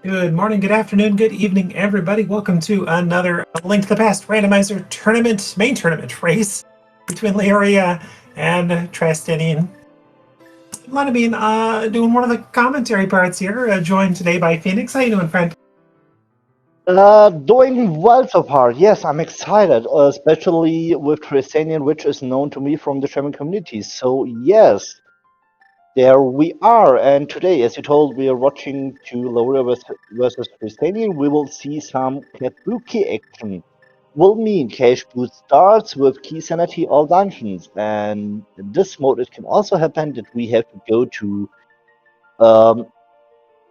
Good morning, good afternoon, good evening, everybody. Welcome to another Link to the Past randomizer tournament, main tournament race between Laoria and trystanien. I'm going to be doing one of the commentary parts here, joined today by Phoenix. How you doing, friend? Doing well so far. Yes, I'm excited, especially with trystanien, which is known to me from the German community. So yes, there we are. And today, as you told, we are watching to Laoria versus trystanien. We will see some kabuki action. Will mean cash boot starts with key sanity all dungeons, and in this mode, it can also happen that we have to go to um,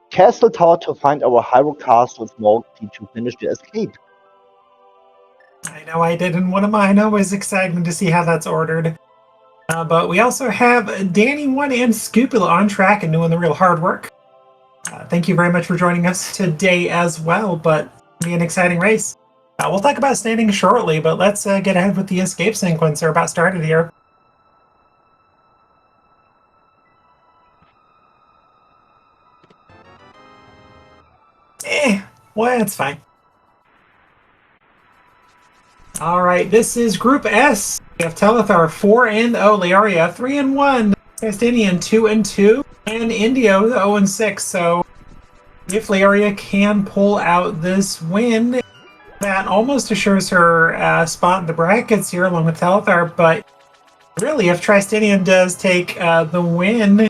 Castle Tower to find our Hyrule Castle small key to finish the escape. I know I did in one of mine. Always exciting to see how that's ordered. But we also have Danny1 and Scoopula on track and doing the real hard work. Thank you very much for joining us today as well, but it'll be an exciting race. We'll talk about standing shortly, but let's get ahead with the escape sequence. They're about started here. Well, it's fine. All right, this is Group S. We have Telethar 4-0, Laoria 3-1, trystanien 2-2, and Indio 0-6. So if Laoria can pull out this win, that almost assures her spot in the brackets here along with Telethar. But really, if trystanien does take the win,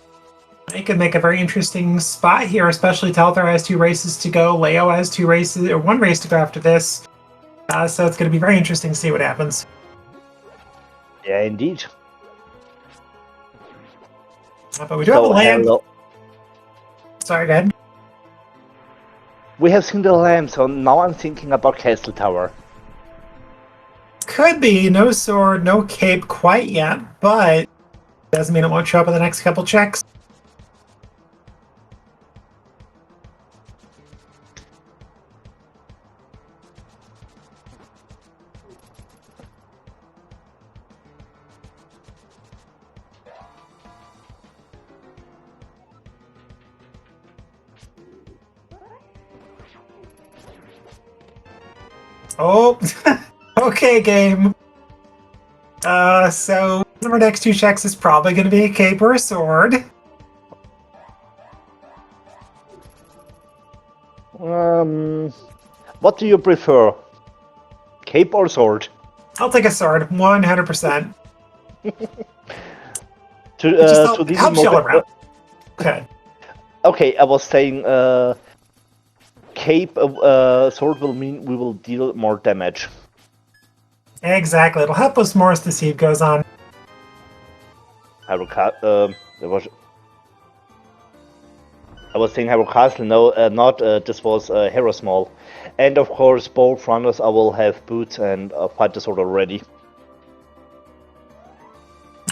it could make a very interesting spot here, especially Telethar has 2 races to go. Leo has 2 races, or 1 race to go after this. So it's going to be very interesting to see what happens. Yeah, indeed. But we do have a land. Hello. Sorry, go ahead. We have seen the lamp, so now I'm thinking about Castle Tower. Could be no sword, no cape quite yet, but doesn't mean it won't show up in the next couple checks. Oh, okay, game. So our next 2 checks is probably going to be a cape or a sword. What do you prefer? Cape or sword? I'll take a sword, 100%. To these helps you all around. Okay. Okay, I was saying cape sword will mean we will deal more damage. Exactly, it'll help us more as the siege goes on. I was saying Hyrule Castle, no, not this was Hero Small. And of course, both runners I will have boots and fight the sword already.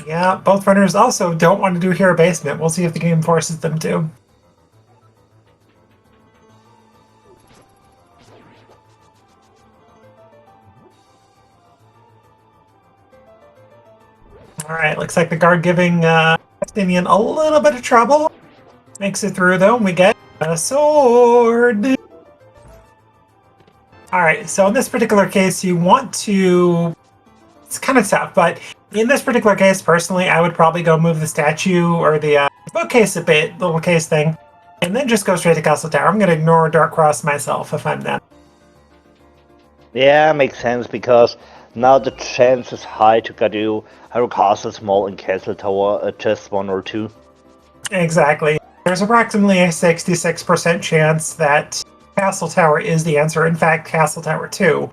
Yeah, both runners also don't want to do Hero Basement. We'll see if the game forces them to. Alright, looks like the guard giving trystanien a little bit of trouble. Makes it through though, and we get a sword! Alright, so in this particular case, you want to... It's kind of tough, but in this particular case, personally, I would probably go move the statue or the bookcase a bit, little case thing, and then just go straight to Castle Tower. I'm going to ignore Dark Cross myself if I'm them. Yeah, makes sense, because now the chance is high to get you Hyrule Castle Small and Castle Tower just 1 or 2. Exactly. There's approximately a 66% chance that Castle Tower is the answer. In fact, Castle Tower 2.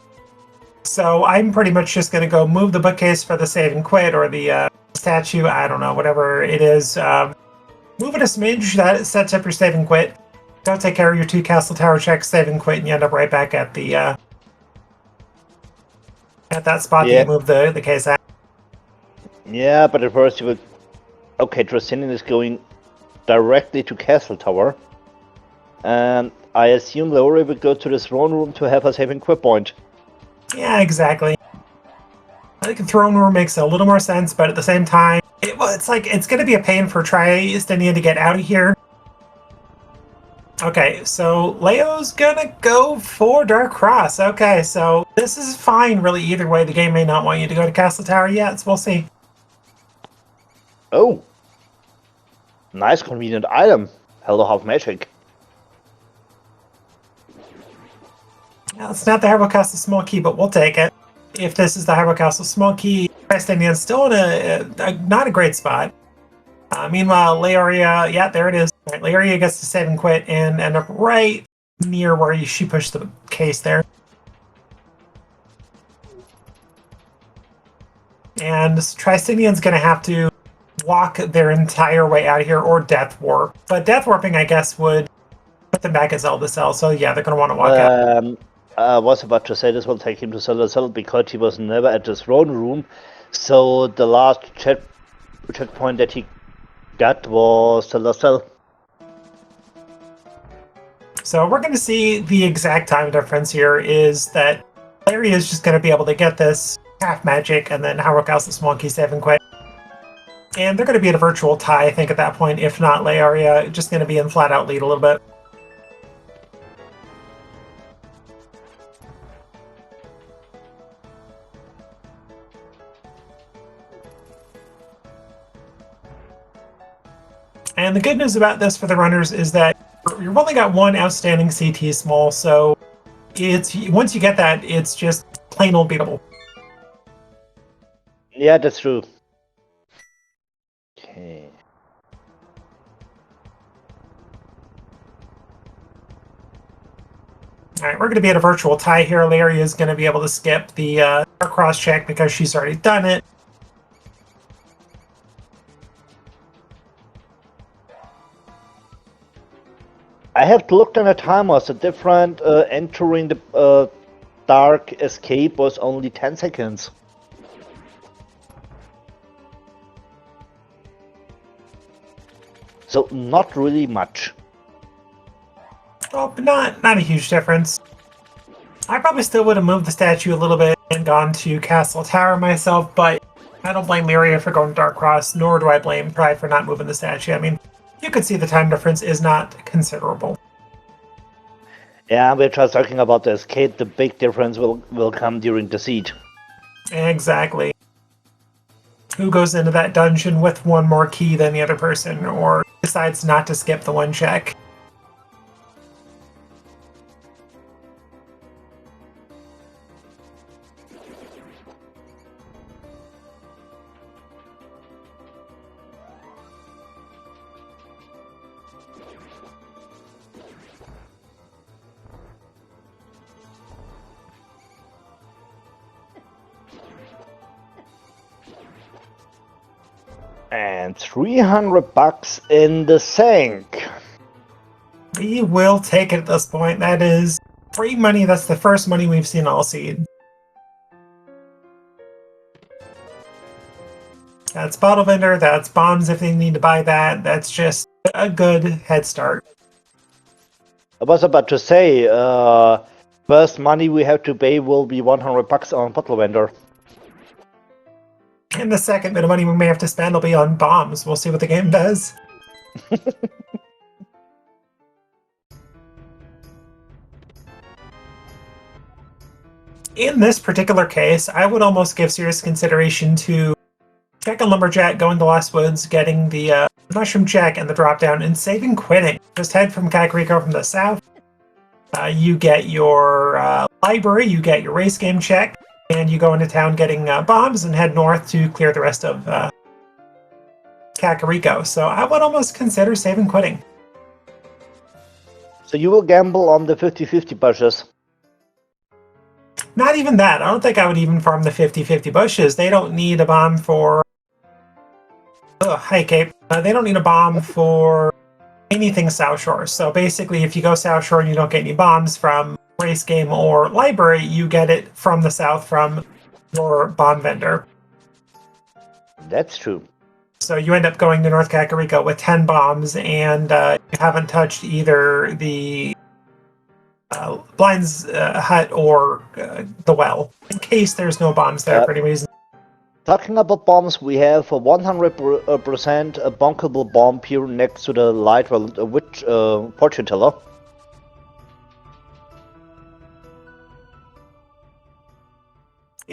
So I'm pretty much just going to go move the bookcase for the save and quit, or the statue, I don't know, whatever it is. Move it a smidge, that sets up your save and quit. Go take care of your 2 Castle Tower checks, save and quit, and you end up right back at the at that spot that you moved the case at. Yeah, but at first you would... Okay, trystanien is going directly to Castle Tower. And I assume Laoria would go to the throne room to have a save and quit point. Yeah, exactly. I think the throne room makes a little more sense, but at the same time, it's like it's going to be a pain for trystanien to get out of here. Okay, so Leo's gonna go for Dark Cross. Okay, so this is fine, really, either way. The game may not want you to go to Castle Tower yet, so we'll see. Oh, nice convenient item. Hello, half magic. Well, it's not the Hyrule Castle Small Key, but we'll take it. If this is the Hyrule Castle Small Key, Trystanien's still in not a great spot. Meanwhile, Laoria, yeah, there it is. Right, Laoria gets to save and quit and end up right near where she pushed the case there. And Trystanien's going to have to walk their entire way out of here or Death Warp. But Death Warping, I guess, would put them back at Zelda Cell. So yeah, they're going to want to walk out. I was about to say this will take him to Zelda Cell because he was never at the throne room. So the last checkpoint that he got was Zelda Cell. So we're going to see the exact time difference here is that Larry is just going to be able to get this half magic and then Hyrule Castle Small Key save and quit. And they're going to be at a virtual tie, I think, at that point. If not, Laoria just going to be in flat out lead a little bit. And the good news about this for the runners is that you've only got one outstanding CT small, so it's once you get that, it's just plain old beatable. Yeah, that's true. Okay. Alright, we're going to be at a virtual tie here. Laoria is going to be able to skip the cross check because she's already done it. I have looked on the timers. The different entering the dark escape was only 10 seconds. So not really much. Oh, but not a huge difference. I probably still would have moved the statue a little bit and gone to Castle Tower myself, but I don't blame Laoria for going Dark Cross, nor do I blame Pride for not moving the statue. I mean, you could see the time difference is not considerable. Yeah, we're just talking about the escape. The big difference will come during the siege. Exactly. Who goes into that dungeon with one more key than the other person, or decides not to skip the one check? And 300 bucks in the sink. We will take it at this point. That is free money. That's the first money we've seen all seed. That's bottle vendor. That's bombs if they need to buy that. That's just a good head start. I was about to say, first money we have to pay will be 100 bucks on bottle vendor. And the second bit of money we may have to spend will be on bombs. We'll see what the game does. In this particular case, I would almost give serious consideration to check a Lumberjack, going to Lost Woods, getting the Mushroom check and the drop down, and saving quitting. Just head from Kakariko from the south. You get your library, you get your race game check, and you go into town getting bombs and head north to clear the rest of Kakariko. So I would almost consider saving quitting. So you will gamble on the 50-50 bushes. Not even that. I don't think I would even farm the 50-50 bushes. They don't need a bomb for... hi, Cape. They don't need a bomb for anything South Shore. So basically, if you go South Shore and you don't get any bombs from race game or library, you get it from the south from your bomb vendor. That's true. So you end up going to North Kakariko with 10 bombs, and you haven't touched either the Blind's hut or the well, in case there's no bombs there for any reason. Talking about bombs, we have a 100% bunkable bomb here next to the light witch fortune teller.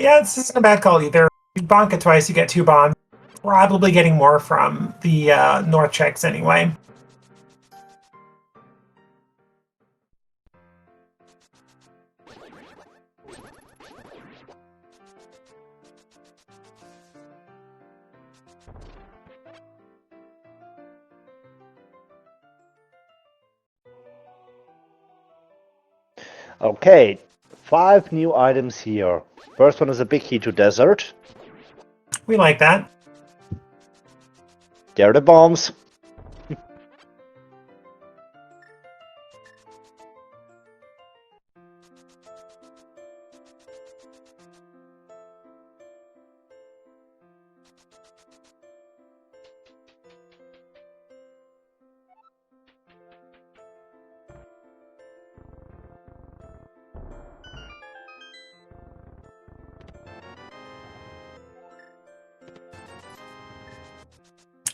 Yeah, this isn't a bad call either. You bonk it twice, you get 2 bombs. Probably getting more from the north checks anyway. Okay, 5 new items here. First one is a big key to desert. We like that. There are the bombs.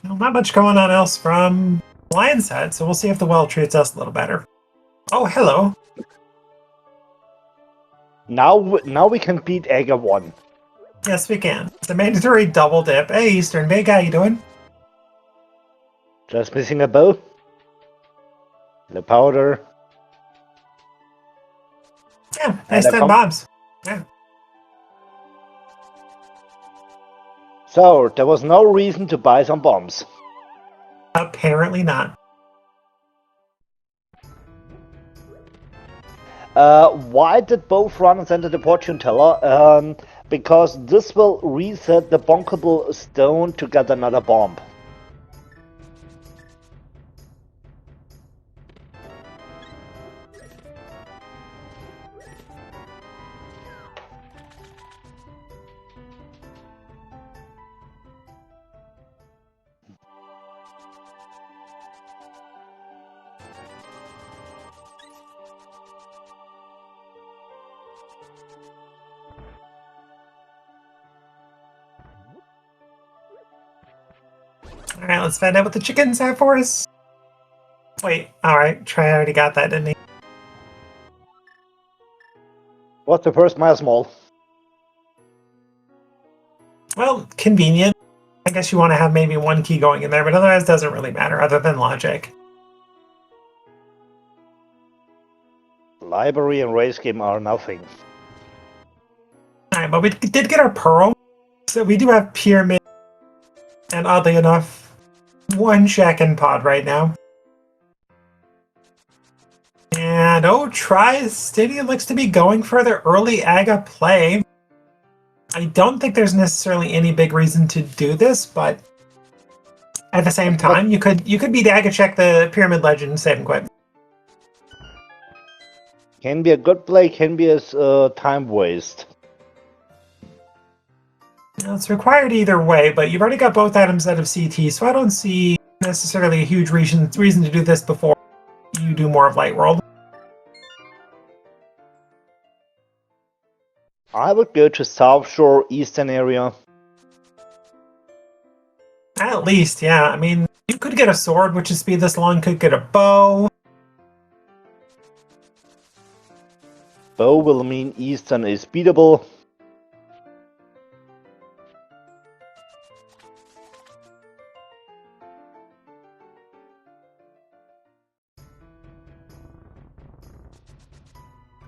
Well, not much going on else from Lion's Head, so we'll see if the well treats us a little better. Oh, hello. Now we can beat Aga 1. Yes, we can. It's a mandatory double dip. Hey, Eastern Big, how you doing? Just missing a bow. The powder. Yeah, nice 10 bombs. Yeah. So, there was no reason to buy some bombs. Apparently not. Why did both runners enter the fortune teller? Because this will reset the bonkable stone to get another bomb. Alright, let's find out what the chickens have for us. Wait, alright, Trey already got that, didn't he? What's the first mile small? Well, convenient. I guess you want to have maybe 1 key going in there, but otherwise it doesn't really matter other than logic. Library and race game are nothing. Alright, but we did get our pearl, so we do have pyramid, and oddly enough, 1 check in pod right now. And oh, trystanien looks to be going for the early Aga play. I don't think there's necessarily any big reason to do this, but at the same time, you could be the Aga check the pyramid legend, save and quit. Can be a good play, can be a time waste. Now, it's required either way, but you've already got both items out of CT, so I don't see necessarily a huge reason to do this before you do more of Light World. I would go to South Shore, Eastern area. At least, yeah. I mean, you could get a sword, which is speed this long, could get a bow. Bow will mean Eastern is beatable.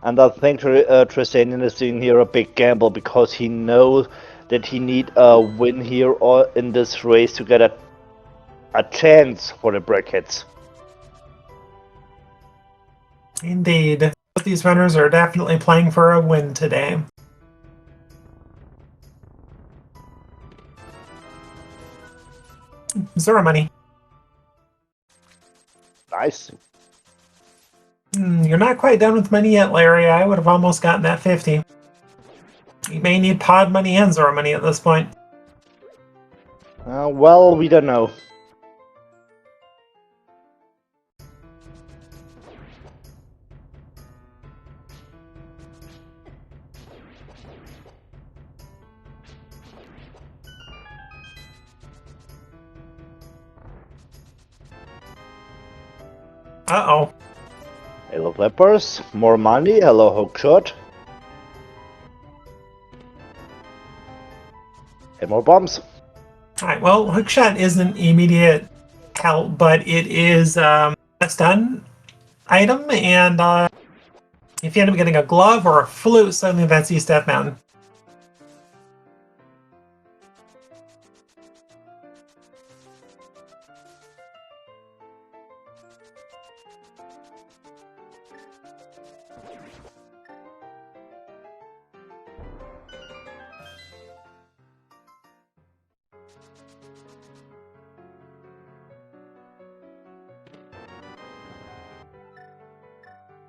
And I think Trystanien is doing here a big gamble because he knows that he need a win here or in this race to get a chance for the brackets. Indeed. Both these runners are definitely playing for a win today. Zora money. Nice. You're not quite done with money yet, Larry. I would have almost gotten that 50. You may need pod money and Zora money at this point. Well, we don't know. Uh-oh. Hello Flippers, more money, hello Hookshot. And more bombs. Alright, well, hookshot isn't immediate help, but it is a stun item, and if you end up getting a glove or a flute, suddenly that's East Death Mountain.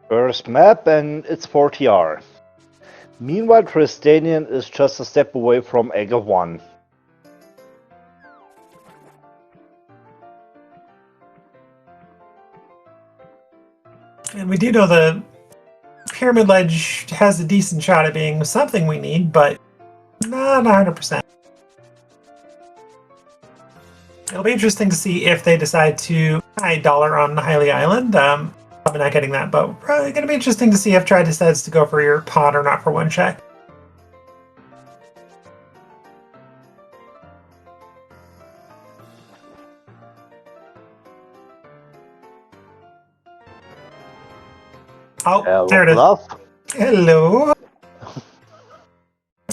First map, and it's 4TR. Meanwhile, Trystanien is just a step away from Aga 1. And we do know the Pyramid Ledge has a decent shot at being something we need, but not 100%. It'll be interesting to see if they decide to buy dollar on Hylia Island. Probably not getting that, but probably going to be interesting to see if Try decides to go for your pot or not for one check. Oh, there it is. Bluff. Hello.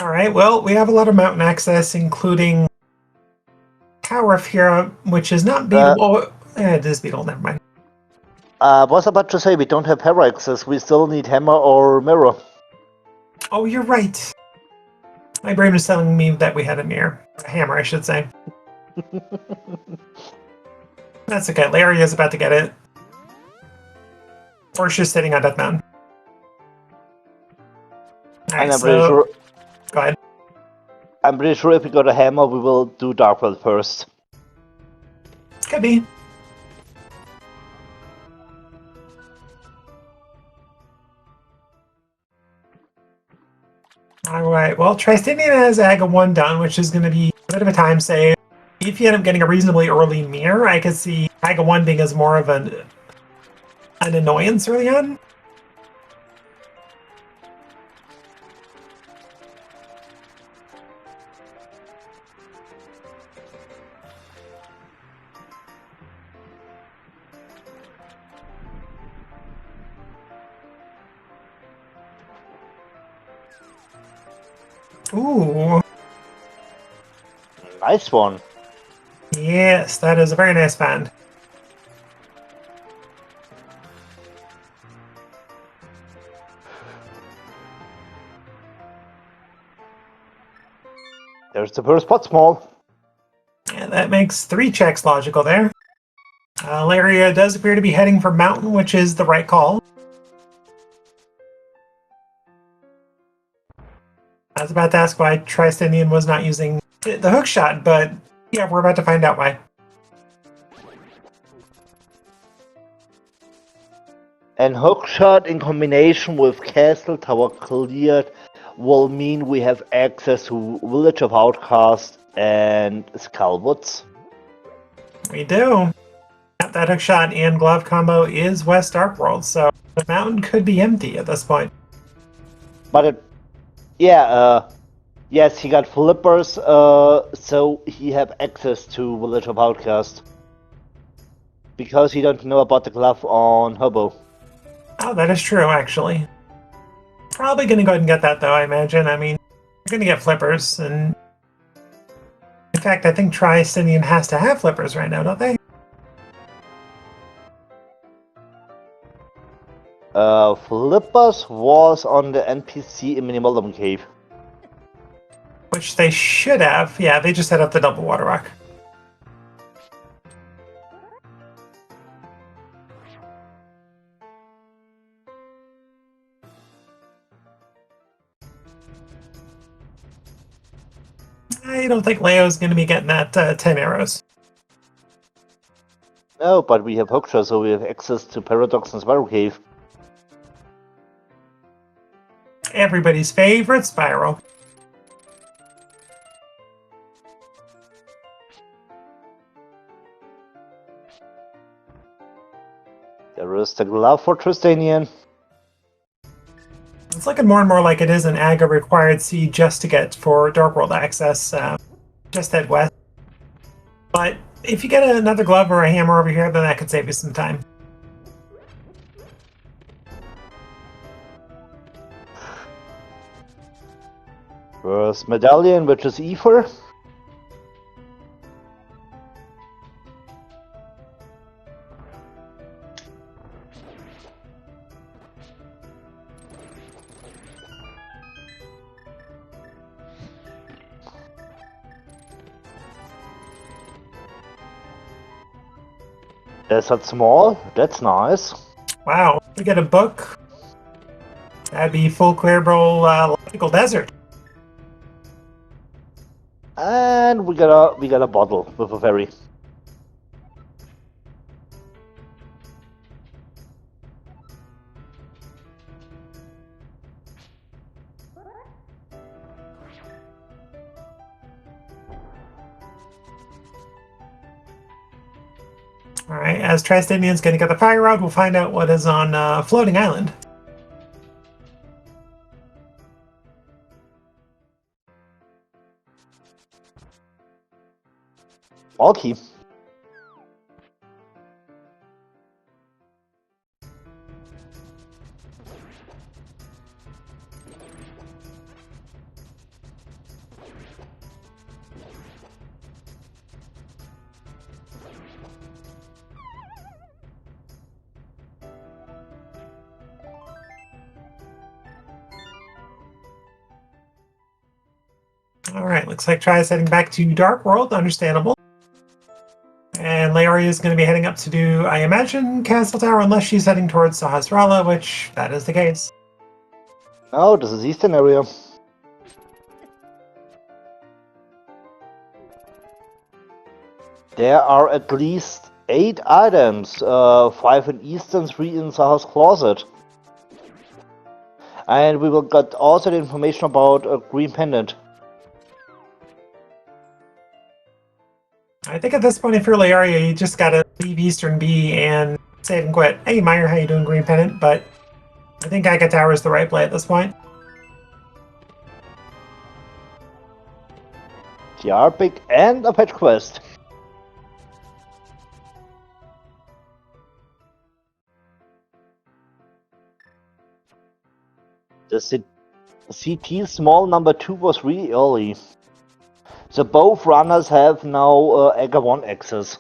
All right, well, we have a lot of mountain access, including Tower of Hero, which is not beatable. It is beatable, never mind. I was about to say we don't have hammer access. We still need hammer or mirror. Oh, you're right. My brain was telling me that we had a mirror. A hammer, I should say. That's okay. Laoria is about to get it. Or she's sitting on Death Mountain. Alright, And I'm pretty sure. Go ahead. I'm pretty sure if we got a hammer, we will do Darkworld first. Could be. Alright, well, Trystanien has Aga 1 done, which is going to be a bit of a time save. If you end up getting a reasonably early mirror, I could see Aga 1 being as more of an annoyance early on. Ooh. Nice one. Yes, that is a very nice band. There's the first pot small. Yeah, that makes 3 checks logical there. Laoria does appear to be heading for Mountain, which is the right call. I was about to ask why Trystanien was not using the hook shot, but yeah, we're about to find out why. And hookshot in combination with Castle Tower cleared will mean we have access to Village of Outcast and Skullwoods. We do. That hook shot and glove combo is West Dark World, so the mountain could be empty at this point. But it, yeah, yes, he got flippers, so he have access to Village of Outcast. Because he don't know about the glove on Hobo. Oh, that is true, actually. Probably gonna go ahead and get that, though, I imagine. I mean, you're gonna get flippers, and... In fact, I think Trystanien has to have flippers right now, don't they? Flippers was on the NPC in Minimaldum Cave. Which they should have. Yeah, they just set up the double water rock. I don't think Leo's going to be getting that 10 arrows. No, but we have hookshot, so we have access to Paradox and Spiral Cave. Everybody's favorite spiral. There is the glove for Trystanien. It's looking more and more like it is an Aga required seed just to get for Dark World access. just head west. But if you get another glove or a hammer over here, then that could save you some time. First medallion, which is ether. Desert small, that's nice. Wow, we get a book. That'd be full clearable logical desert. And we got a bottle with a ferry. Alright, as Tristanien's going to get the fire rod, we'll find out what is on Floating Island. Bulky. Alright, looks like Tri is heading back to Dark World, understandable. And Laoria is going to be heading up to do, I imagine, Castle Tower, unless she's heading towards Sahasrara, which that is the case. Oh, this is Eastern area. There are at least 8 items, 5 in Eastern, 3 in Saha's closet. And we will get also the information about a green pendant. I think at this point, if you're Laoria, you just gotta leave Eastern B and save and quit. Hey, Meyer, how you doing, Green Pennant? But I think Aga Tower is the right play at this point. TR pick and a fetch quest. The CT small number 2 was really early. So both runners have now Aga 1 access.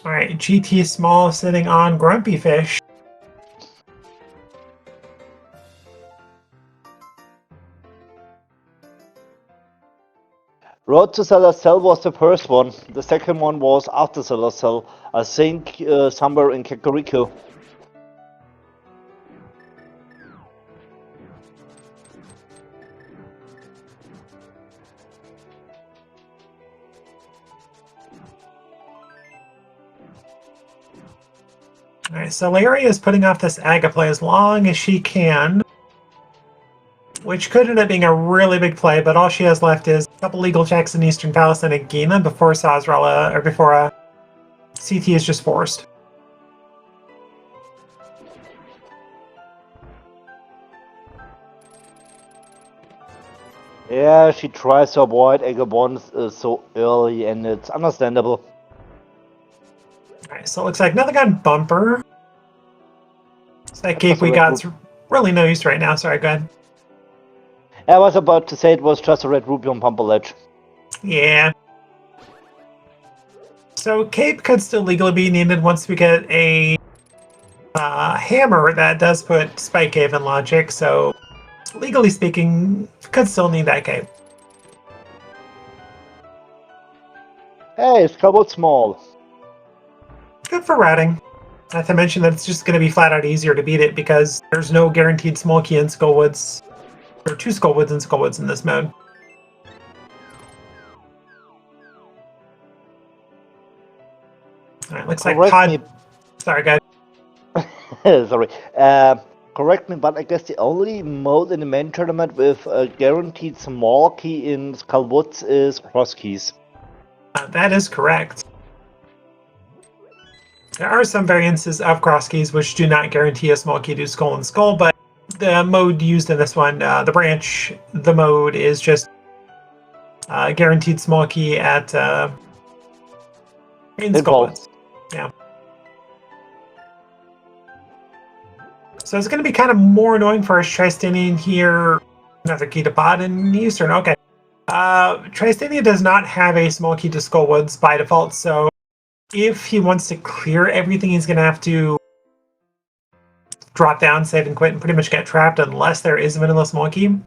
Alright, GT Small sitting on Grumpy Fish. Road to Cellar Cell was the first one. The second one was after Cellar Cell. I think somewhere in Kakariko. Alright, so Laoria is putting off this Aga play as long as she can, which could end up being a really big play, but all she has left is a couple legal checks in Eastern Palestine and Gina before Sazrala, or before CT is just forced. Yeah, she tries to avoid Aga 1 so early, and it's understandable. Alright, so it looks like nothing on Bumper. So that cape we got's really no use right now. Sorry, go ahead. I was about to say it was just a red ruby on Bumper Ledge. Yeah. So cape could still legally be needed once we get a hammer that does put Spike Cave in logic, so legally speaking, could still need that cape. Hey, it's Cobalt Small. Good for routing. Not to mention that it's just going to be flat out easier to beat it because there's no guaranteed small key in Skullwoods. There are 2 Skullwoods and Skullwoods in this mode. Alright, looks like Pod... Sorry, guys. Sorry. Correct me, but I guess the only mode in the main tournament with a guaranteed small key in Skullwoods is cross keys. That is correct. There are some variances of cross keys which do not guarantee a small key to Skull and Skull, but the mode used in this one, the branch, the mode is just guaranteed small key at in Skullwoods. Yeah. So it's going to be kind of more annoying for us Trystanian here. Another key to pod in Eastern. Okay. Trystania does not have a small key to Skullwoods by default, so if he wants to clear everything, he's going to have to drop down, save and quit, and pretty much get trapped unless there is a vanilla small key.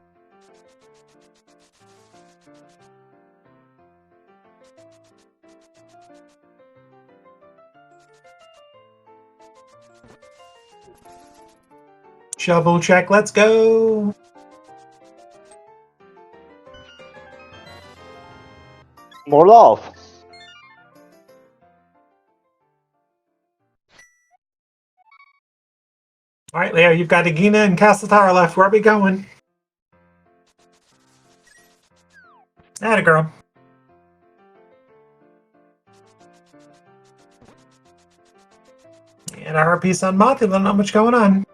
Shovel check, let's go! More love. Alright, Leo, you've got Agina and Castle Tower left. Where are we going? Atta girl. And our piece on Mothula, not much going on.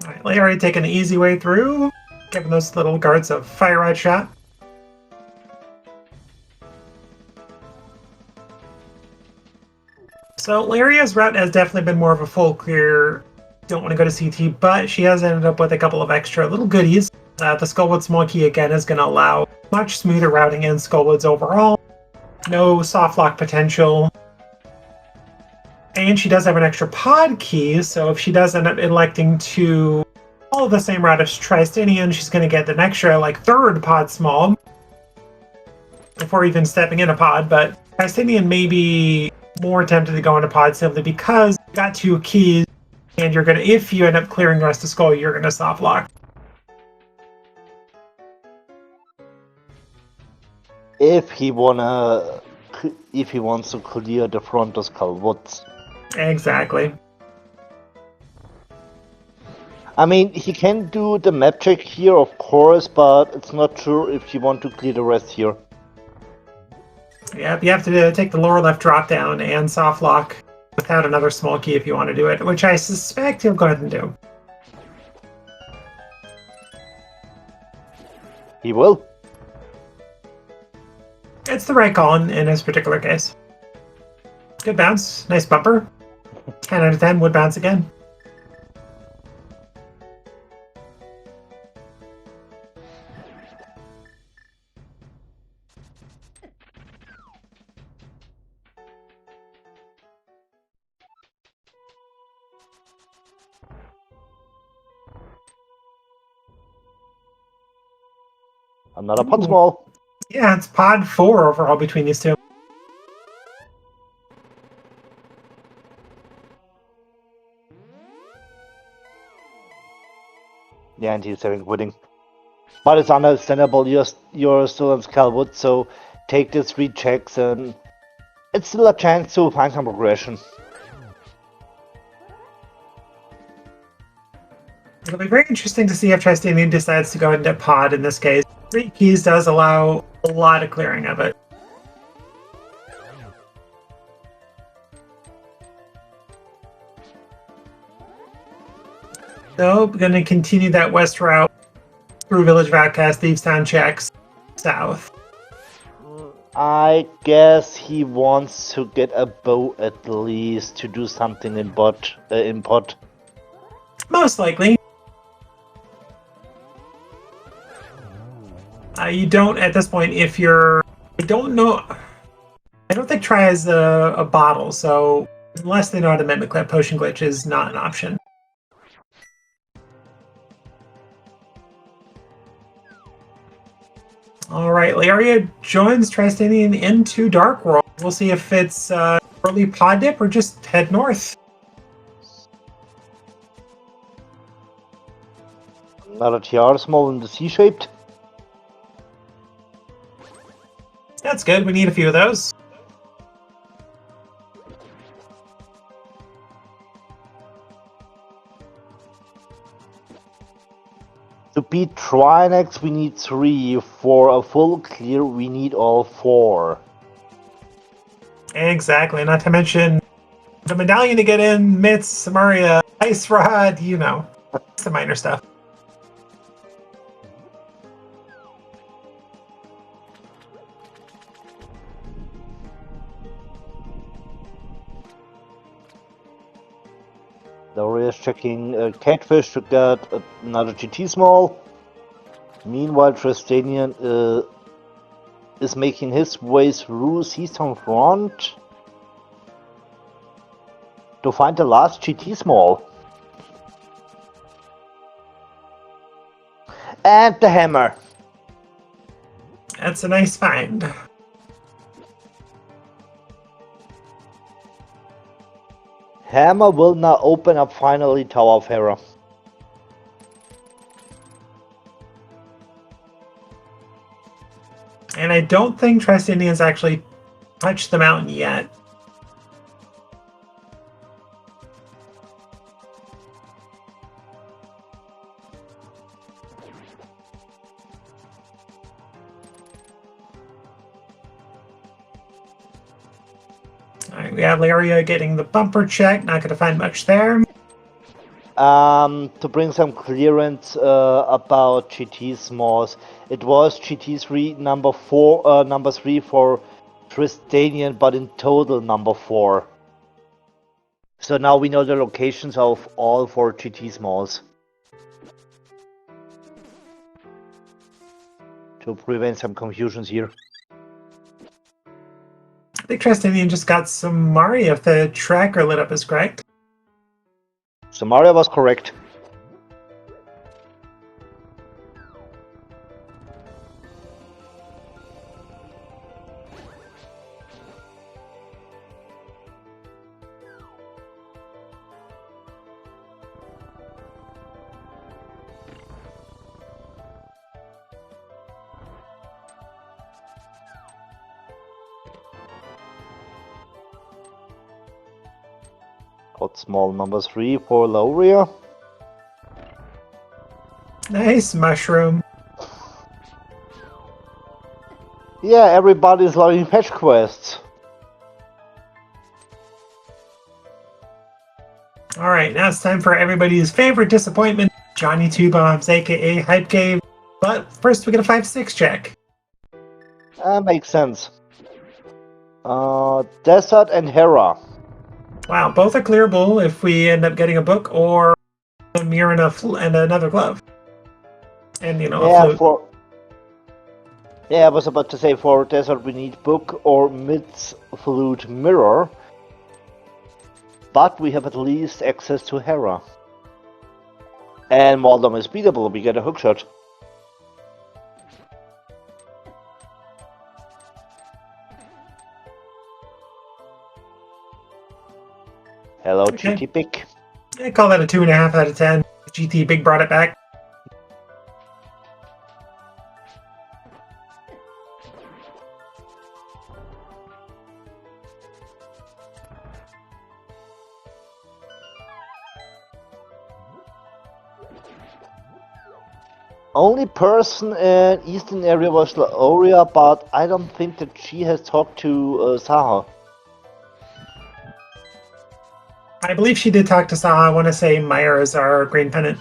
Alright, Laoria taking the easy way through, giving those little guards a fire rod shot. So Laoria's route has definitely been more of a full clear, don't want to go to CT, but she has ended up with a couple of extra little goodies. The Skullwood Small Key again is going to allow much smoother routing in Skullwoods overall. No soft lock potential. And she does have an extra pod key, so if she does end up electing to follow the same route as Trystanian, she's going to get an extra, like, third pod small before even stepping in a pod, but Trystanian may be more tempted to go into pod simply because you got two keys, and you're going to, if you end up clearing the rest of Skull, you're going to soft lock. If he wants to clear the front of Skullwoods. Exactly. I mean, he can do the map check here, of course, but it's not sure if you want to clear the rest here. Yep, you have to take the lower left drop down and soft lock without another small key if you want to do it, which I suspect he'll go ahead and do. He will. It's the right call in this particular case. Good bounce. Nice bumper. 10 out of 10 would bounce again. Another pod small. Yeah, it's pod 4 overall between these two. Yeah, and he's having quitting. But it's understandable, you're still in Skullwood, so take the 3 checks and it's still a chance to find some progression. It'll be very interesting to see if Trystanian decides to go into pod in this case. 3 keys does allow a lot of clearing of it. So, we're going to continue that west route through Village of Outcast, Thieves Town checks south. I guess he wants to get a bow at least to do something in pod. Most likely. You don't, at this point, if you're... I don't know... I don't think Try has a bottle, so unless they know how to mimic that, Potion Glitch is not an option. Alright, Laoria joins Trystanian into Dark World. We'll see if it's early pod dip or just head north. Another TR small in the C-shaped. That's good. We need a few of those. To beat Trinex, we need 3. For a full clear, we need all 4. Exactly. Not to mention the medallion to get in, mitts, Samaria, ice rod, you know, it's the minor stuff. Laoria is checking Catfish to get another GT small. Meanwhile, Trystanian is making his way through Seastone Front to find the last GT small. And the hammer. That's a nice find. Hammer will now open up finally Tower of Hera. And I don't think Trystanen's actually touched the mountain yet. Alright, we have Laoria getting the bumper check. Not going to find much there. To bring some clearance about GT smalls, it was GT3 number 3 for Trystanian, but in total number 4. So now we know the locations of all 4 GT smalls. To prevent some confusions here. I think Trystanian just got Samaria if the tracker lit up is correct. Samaria was correct. Got small number 3 for Laoria. Nice mushroom. Yeah, everybody's loving fetch quests. Alright, now it's time for everybody's favorite disappointment, Johnny Two Bombs, aka Hype Cave. But first we get a 5-6 check. Makes sense. Desert and Hera. Wow, both are clearable if we end up getting a book or a mirror and another glove. And, you know, a flute. I was about to say for Desert we need book or Mid's flute mirror. But we have at least access to Hera. And Maldom is beatable, we get a hookshot. Hello, Okay. GT pick. I call that a 2.5 out of 10. GT Big brought it back. Only person in eastern area was Laoria, but I don't think that she has talked to Saha. I believe she did talk to Saha. I want to say Meyer is our green pennant.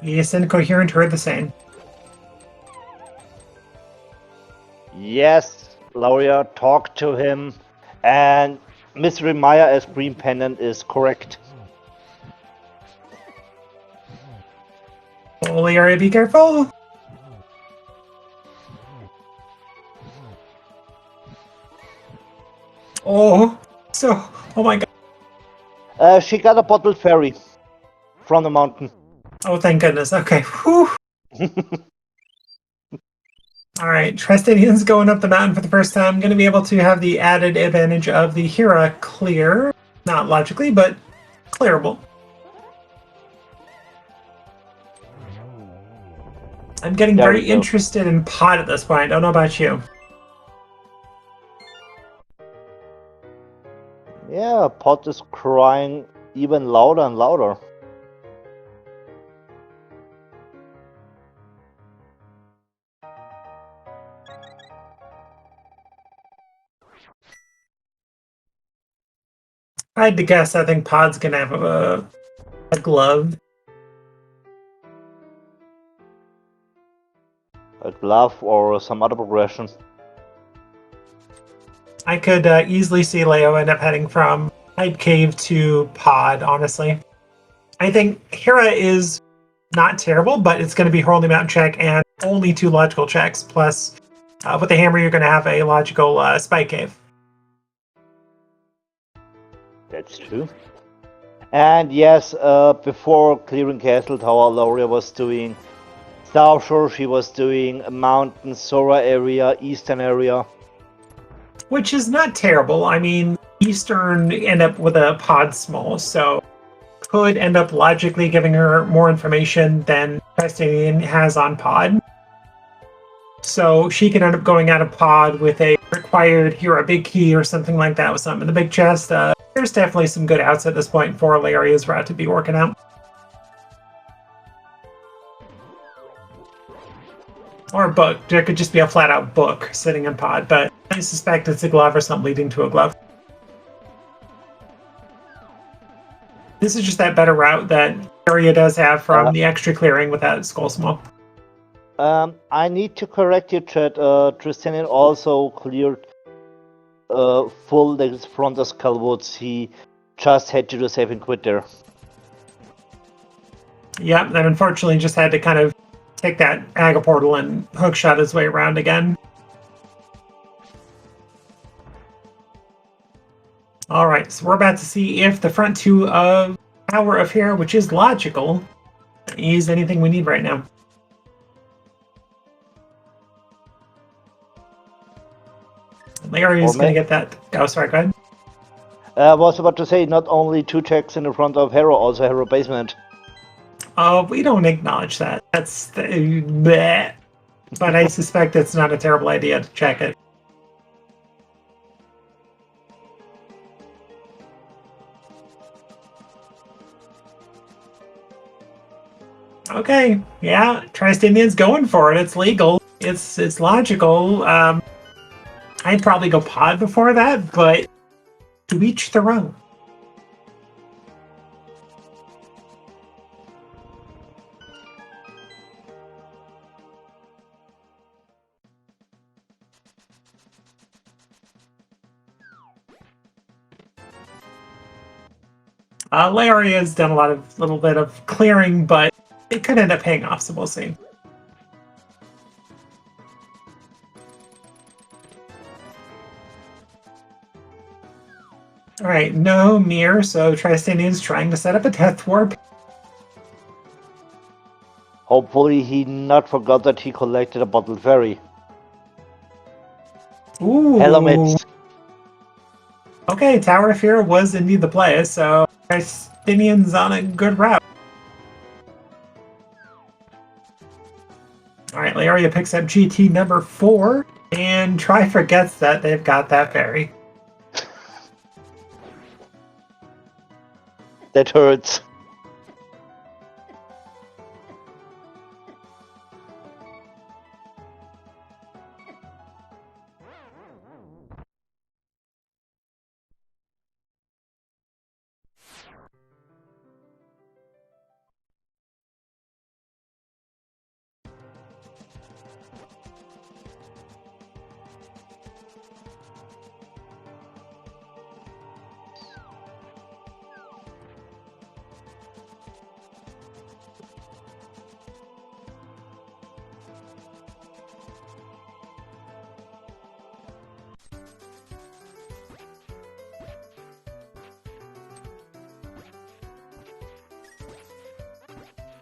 Yes, incoherent heard the same. Yes, Laoria talked to him, and Mystery Maya as green pennant is correct. Oh, Laoria, be careful! Oh my god. She got a bottled fairy from the mountain. Oh, thank goodness. Okay. Whew. Alright, Trystanian's going up the mountain for the first time. Going to be able to have the added advantage of the Hera clear. Not logically, but clearable. I'm getting There very we go. interested in pod at this point. I don't know about you. Yeah, Pot is crying even louder and louder. If I had to guess, I think pod's gonna have a glove. A glove or some other progression. I could easily see Leo end up heading from Hyde Cave to pod, honestly. I think Hera is not terrible, but it's going to be her only mountain check and only 2 logical checks. Plus, with the hammer, you're going to have a logical spike cave. That's true. And yes, before clearing Castle Tower, Laoria was doing South Shore, she was doing Mountain, Sora area, Eastern area. Which is not terrible. I mean, Eastern end up with a pod small, so could end up logically giving her more information than trystanien has on pod. So she could end up going out of pod with a required Hero big key or something like that with something in the big chest. There's definitely some good outs at this point for Laoria's route to be working out. Or a book. There could just be a flat-out book sitting in pod, but I suspect it's a glove or something leading to a glove. This is just that better route that Laoria does have from the extra clearing with that skull small. I need to correct you, Chat. Trystanien also cleared full the front of Skullwoods. He just had to do save and quit there. Yep, and unfortunately just had to kind of take that Aga portal and hookshot his way around again. Alright, so we're about to see if the front 2 of Tower of Hera, which is logical, is anything we need right now. Larry is going to get that. Oh, sorry, go ahead. I was about to say, not only 2 checks in the front of Hero, also Hero basement. Oh, we don't acknowledge that. That's bleh. But I suspect it's not a terrible idea to check it. Okay, yeah, Trystanien's going for it. It's legal. It's logical. I'd probably go pod before that, but to each their own. Laoria has done a little bit of clearing, but it could end up paying off, so we'll see. Alright, no mirror, so Trystanien's trying to set up a death warp. Hopefully he not forgot that he collected a bottled fairy. Ooh. Hello, mates. Okay, Tower of Fear was indeed the play, so Trystanien's on a good route. Alright, Laoria picks up GT number 4, and Try forgets that they've got that fairy. That hurts.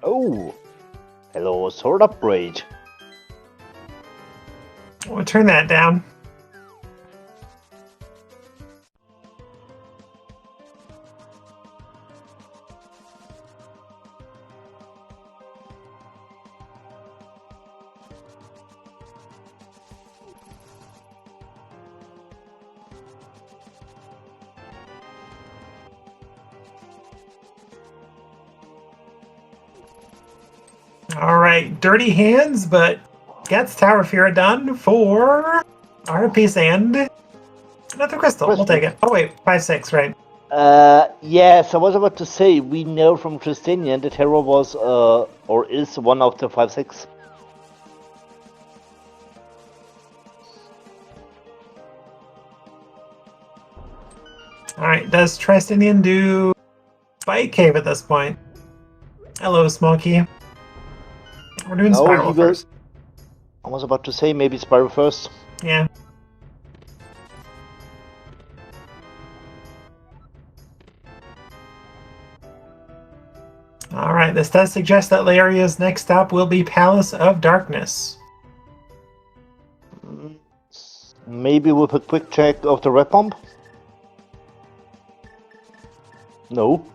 Oh, hello, sword upgrade. We'll turn that down. All right, dirty hands, but gets Tower Fear done for our piece and another crystal. We'll take it. Oh wait, 5/6, right? Yes, I was about to say, we know from Trystanien that Hero was, or is one of the 5/6. Alright, does Trystanien do Spike Cave at this point? Hello, Smokey. We're doing No, Spiral he will. first. I was about to say, maybe Spiral first. Yeah. Alright, this does suggest that Laoria's next stop will be Palace of Darkness. Maybe with a quick check of the red bomb? No.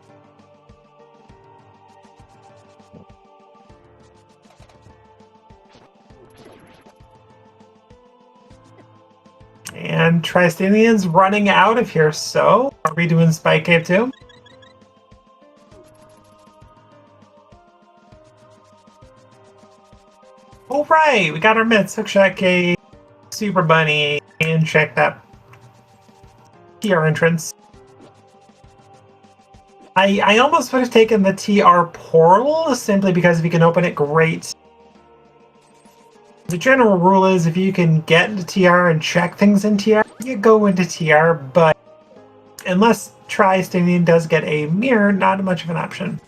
And Trystanien's running out of here, so are we doing Spike Cave too? All right, we got our mitts, Hookshot Cave, Super Bunny, and check that TR entrance. I almost would have taken the TR portal simply because if you can open it, great. The general rule is if you can get into TR and check things in TR, you go into TR, but unless Trystanian does get a mirror, not much of an option.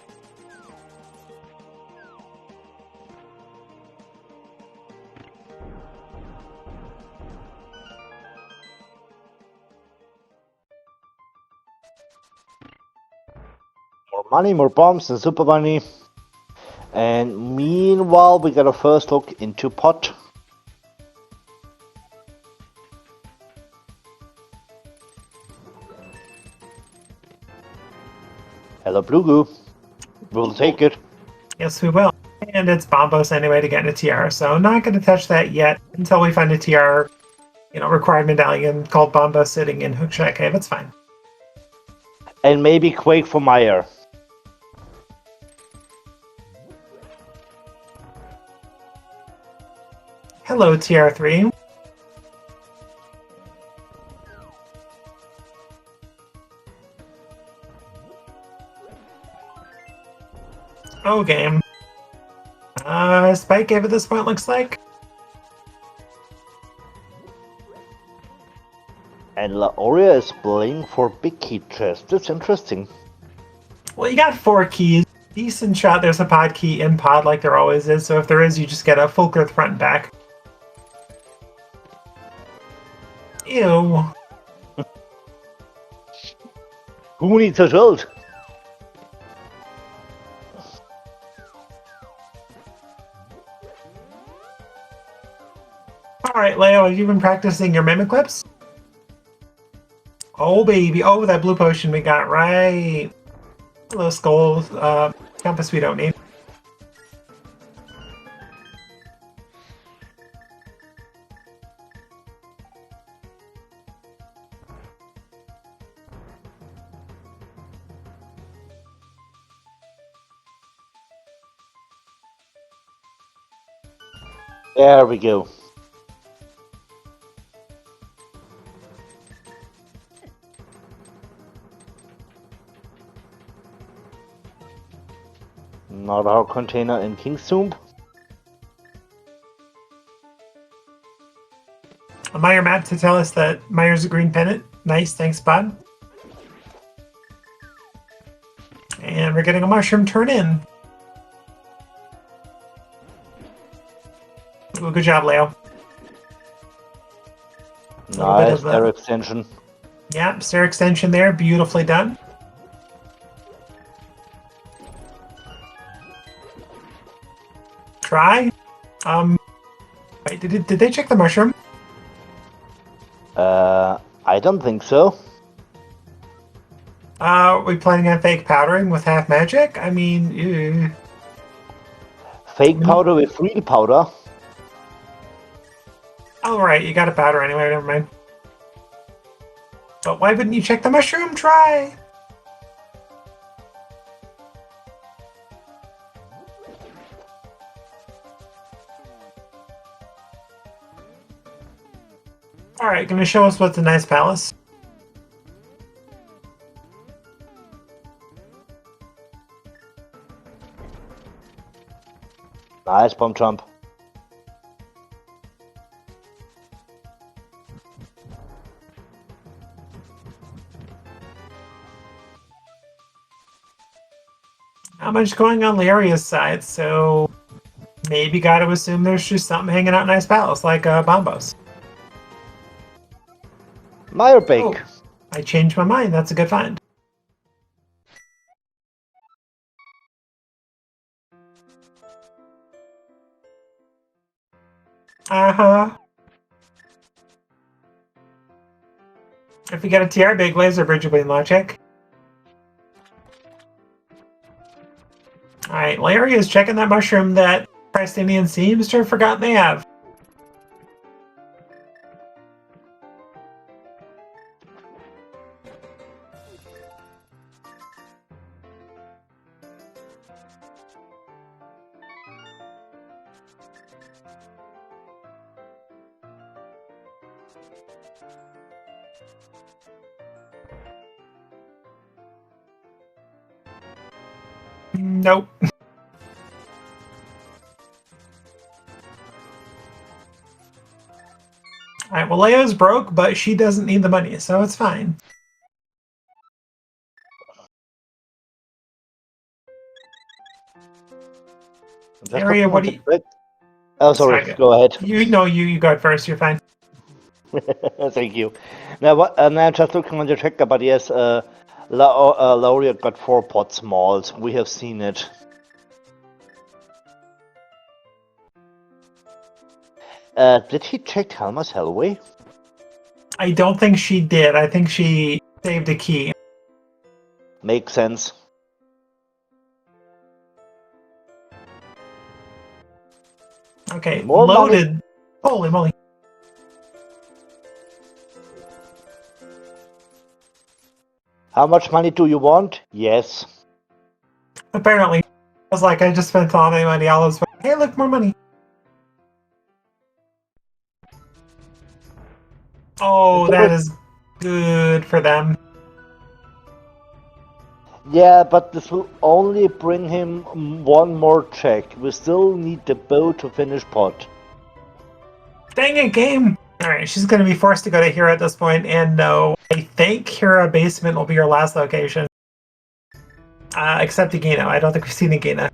More money, more bombs, and Super Bunny. And meanwhile, we got a first look into Pot. Hello, Blue Goo. We'll take it. Yes, we will. And it's Bombos anyway to get into TR, so not going to touch that yet until we find a TR, required medallion called Bombo sitting in Hookshot Cave. It's fine. And maybe Quake for Meyer. Hello, TR3. Oh, game. Spike Cave at this point looks like. And Laoria is playing for big key chest. That's interesting. Well, you got 4 keys. Decent shot there's a pod key in pod like there always is, so if there is, you just get a full girth front and back. Ew. Who needs a shield? Alright, Leo, have you been practicing your mimic clips? Oh, baby. Oh, that blue potion we got, right. Hello, Skull. Compass we don't need. There we go. Not our container in King's Tomb. A Meyer map to tell us that Meyer's a green pennant. Nice, thanks, bud. And we're getting a mushroom turn in. Ooh, good job, Leo. Nice air extension. Yeah, stair extension there, beautifully done. Try. Wait, did they check the mushroom? I don't think so. Are we planning on fake powdering with half magic? I mean, ew. Fake powder with real powder. Oh, right, you got a powder anyway, never mind. But why wouldn't you check the mushroom? Try! Alright, gonna show us what's a nice palace. Nice bomb jump. Not much going on Laoria's side, so maybe gotta assume there's just something hanging out in Nice Palace, like Bombos. Meyer Bake. Oh, I changed my mind. That's a good find. Uh-huh. If we get a TR big laser bridge will be in logic. Alright, Larry is checking that mushroom that Trystanien seems to have forgotten they have. Nope. Alright, well Leo's broke, but she doesn't need the money, so it's fine. Area, what do you... Oh, sorry, go ahead. You go it first, you're fine. Thank you. Now, I'm just looking on the checker, but yes, Laoria got 4 pot smalls. We have seen it. Did he check Helma's Hellway? I don't think she did. I think she saved a key. Makes sense. Okay, More loaded. Money. Holy moly. How much money do you want? Yes. Apparently. I was like, I just spent all my money. All this. Hey, look, more money. Oh, that is good for them. Yeah, but this will only bring him 1 more check. We still need the bow to finish pot. Dang it, game! Alright, she's going to be forced to go to Hera at this point, and no, I think Hera Basement will be your last location. Except Agino. I don't think we've seen Agino.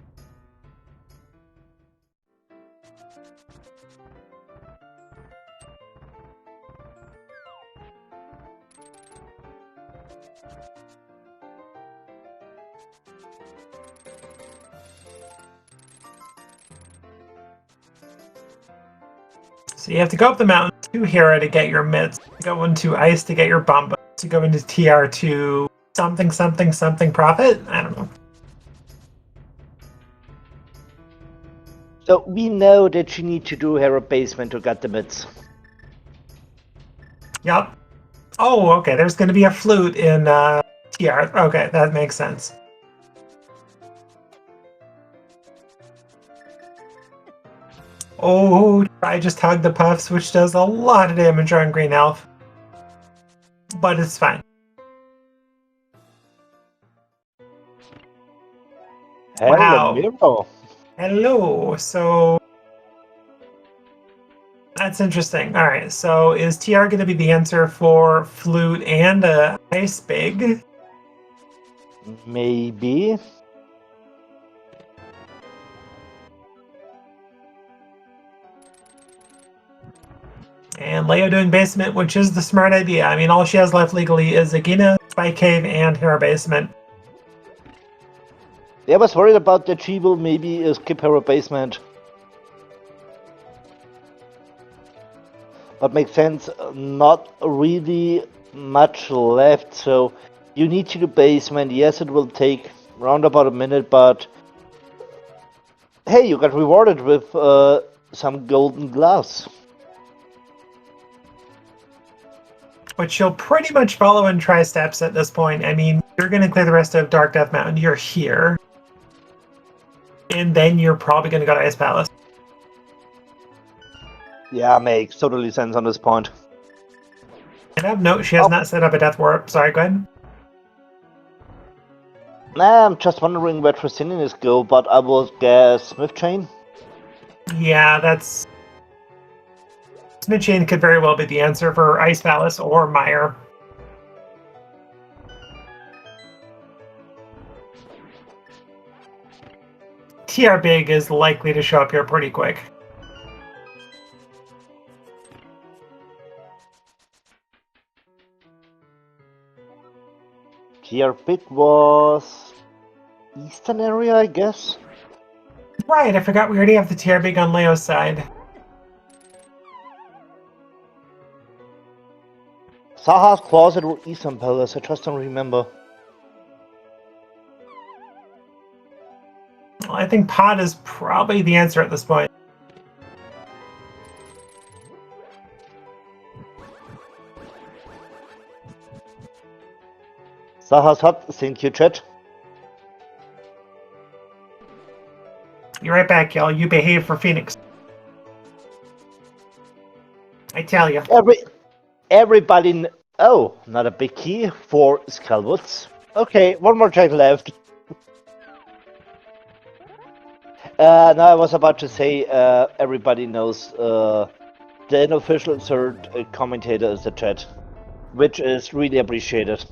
So you have to go up the mountain to Hera to get your mitts, go into Ice to get your Bomba, to go into TR to something profit? I don't know. So we know that you need to do Hera Basement to get the mitts. Yup. Oh, okay, there's going to be a flute in TR. Okay, that makes sense. Oh, I just hugged the puffs, which does a lot of damage on Green Elf. But it's fine. Wow. Hello. So that's interesting. All right. So is TR going to be the answer for flute and ice big? Maybe. And Leo doing basement, which is the smart idea. I mean, all she has left legally is Agina, Spike Cave, and Hera Basement. I was worried about that she will maybe skip Hera Basement. But makes sense, not really much left, so you need to do basement. Yes, it will take around about a minute, but hey, you got rewarded with some golden gloves. Which you'll pretty much follow in tri-steps at this point. I mean, you're going to clear the rest of Dark Death Mountain. You're here. And then you're probably going to go to Ice Palace. Yeah, makes totally sense on this point. I have note she has Oh. not set up a death warp. Sorry, go ahead. Nah, I'm just wondering where Trystanian is go, but I will guess Smith Chain. Yeah, that's... Smith Chain could very well be the answer for Ice Palace or Meyer. TR Big is likely to show up here pretty quick. TR Big was eastern area, I guess. Right, I forgot we already have the TR Big on Leo's side. Saha's Closet or Eastern Palace, I just don't remember. Well, I think Pod is probably the answer at this point. Saha's Hut, thank you, chat. You're right back, y'all. You behave for Phoenix. I tell you. Everybody. Oh, not a big key for Skullwoods. Okay, one more check left. No, I was about to say everybody knows the unofficial third commentator is the chat, which is really appreciated.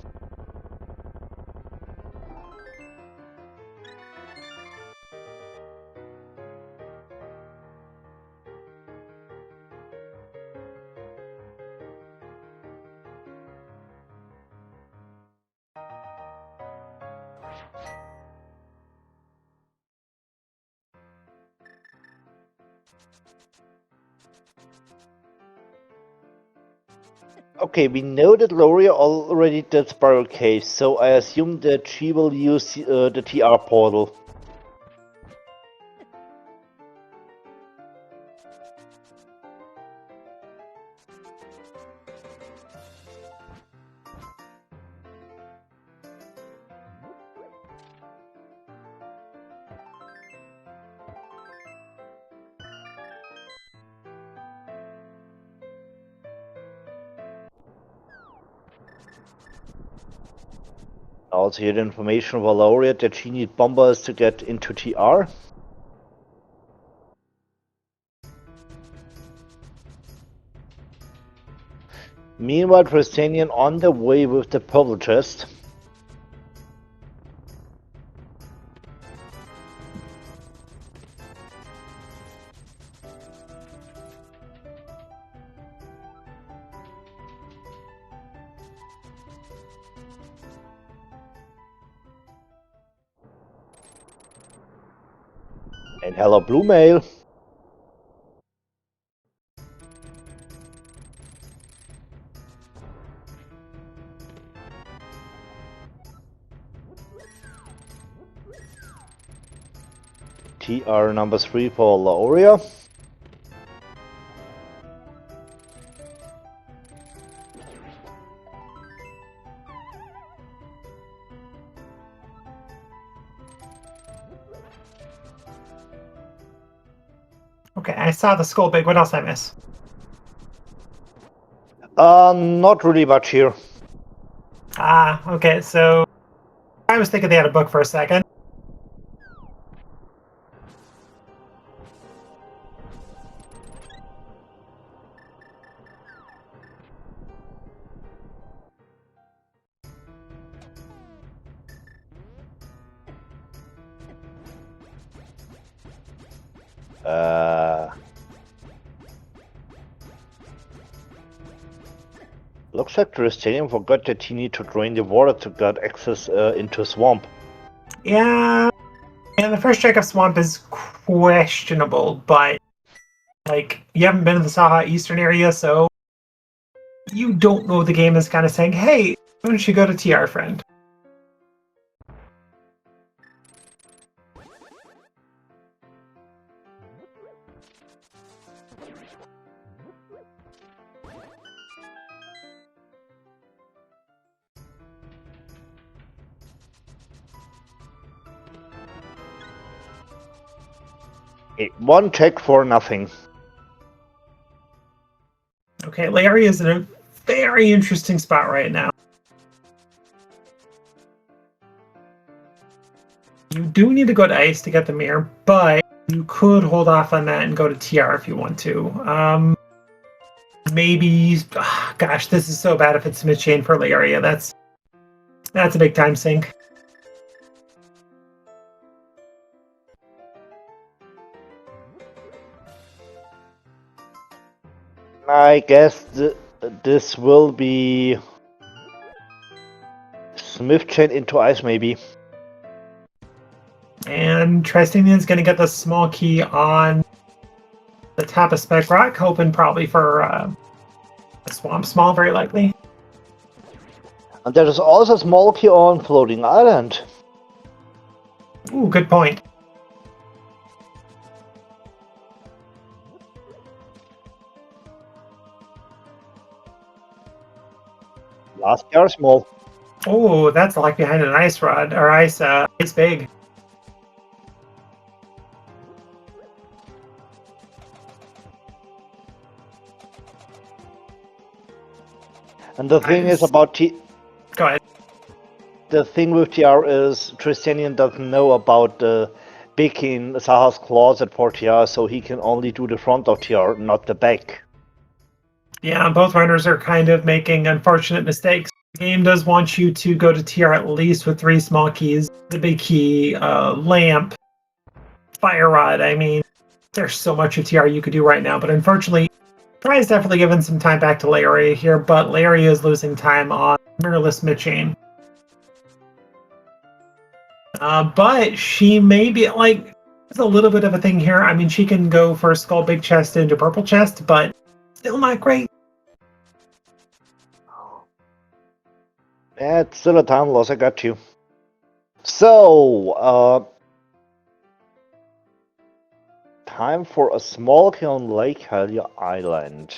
Okay, we know that Laoria already did Spiral Cave, so I assume that she will use the TR portal. Also, you had information for Laoria that she needs bombers to get into TR. Meanwhile, Trystanien on the way with the purple chest. And hello, Blue Mail. TR number 3 for Laoria. Okay, I saw the skull big. What else did I miss? Not really much here. Ah, okay, so I was thinking they had a book for a second. Looks like Trystanian forgot that he need to drain the water to get access into swamp. Yeah, and the first check of swamp is questionable, but like you haven't been in the Saha Eastern area, so you don't know the game is kind of saying, hey, why don't you go to TR, friend? One check for nothing. Okay, Larry is in very interesting spot right now. You do need to go to ice to get the mirror, but you could hold off on that and go to TR if you want to. Maybe, gosh, this is so bad if it's mid-chain for Laoria. That's a big time sink. I guess this will be Smith chain into ice, maybe. And trystanien is going to get the small key on the top of Spec Rock, hoping probably for a Swamp Small, very likely. And there is also a small key on Floating Island. Ooh, good point. Last year small. Oh, that's like behind an ice rod or ice big. And the thing is about Go ahead. the thing with TR is Trystanien doesn't know about the big in Saha's closet for TR, so he can only do the front of TR, not the back. Yeah, both runners are kind of making unfortunate mistakes. The game does want you to go to TR at least with 3 small keys. The big key, lamp, fire rod. I mean, there's so much of TR you could do right now, but unfortunately, Try's definitely given some time back to Laoria here, but Laoria is losing time on mirrorless mid-chain. But she may be, like, there's a little bit of a thing here. I mean, she can go for Skull Big Chest into Purple Chest, but still not great. Yeah, it's still a time loss, I got you. So, time for a small key on Lake Helio Island.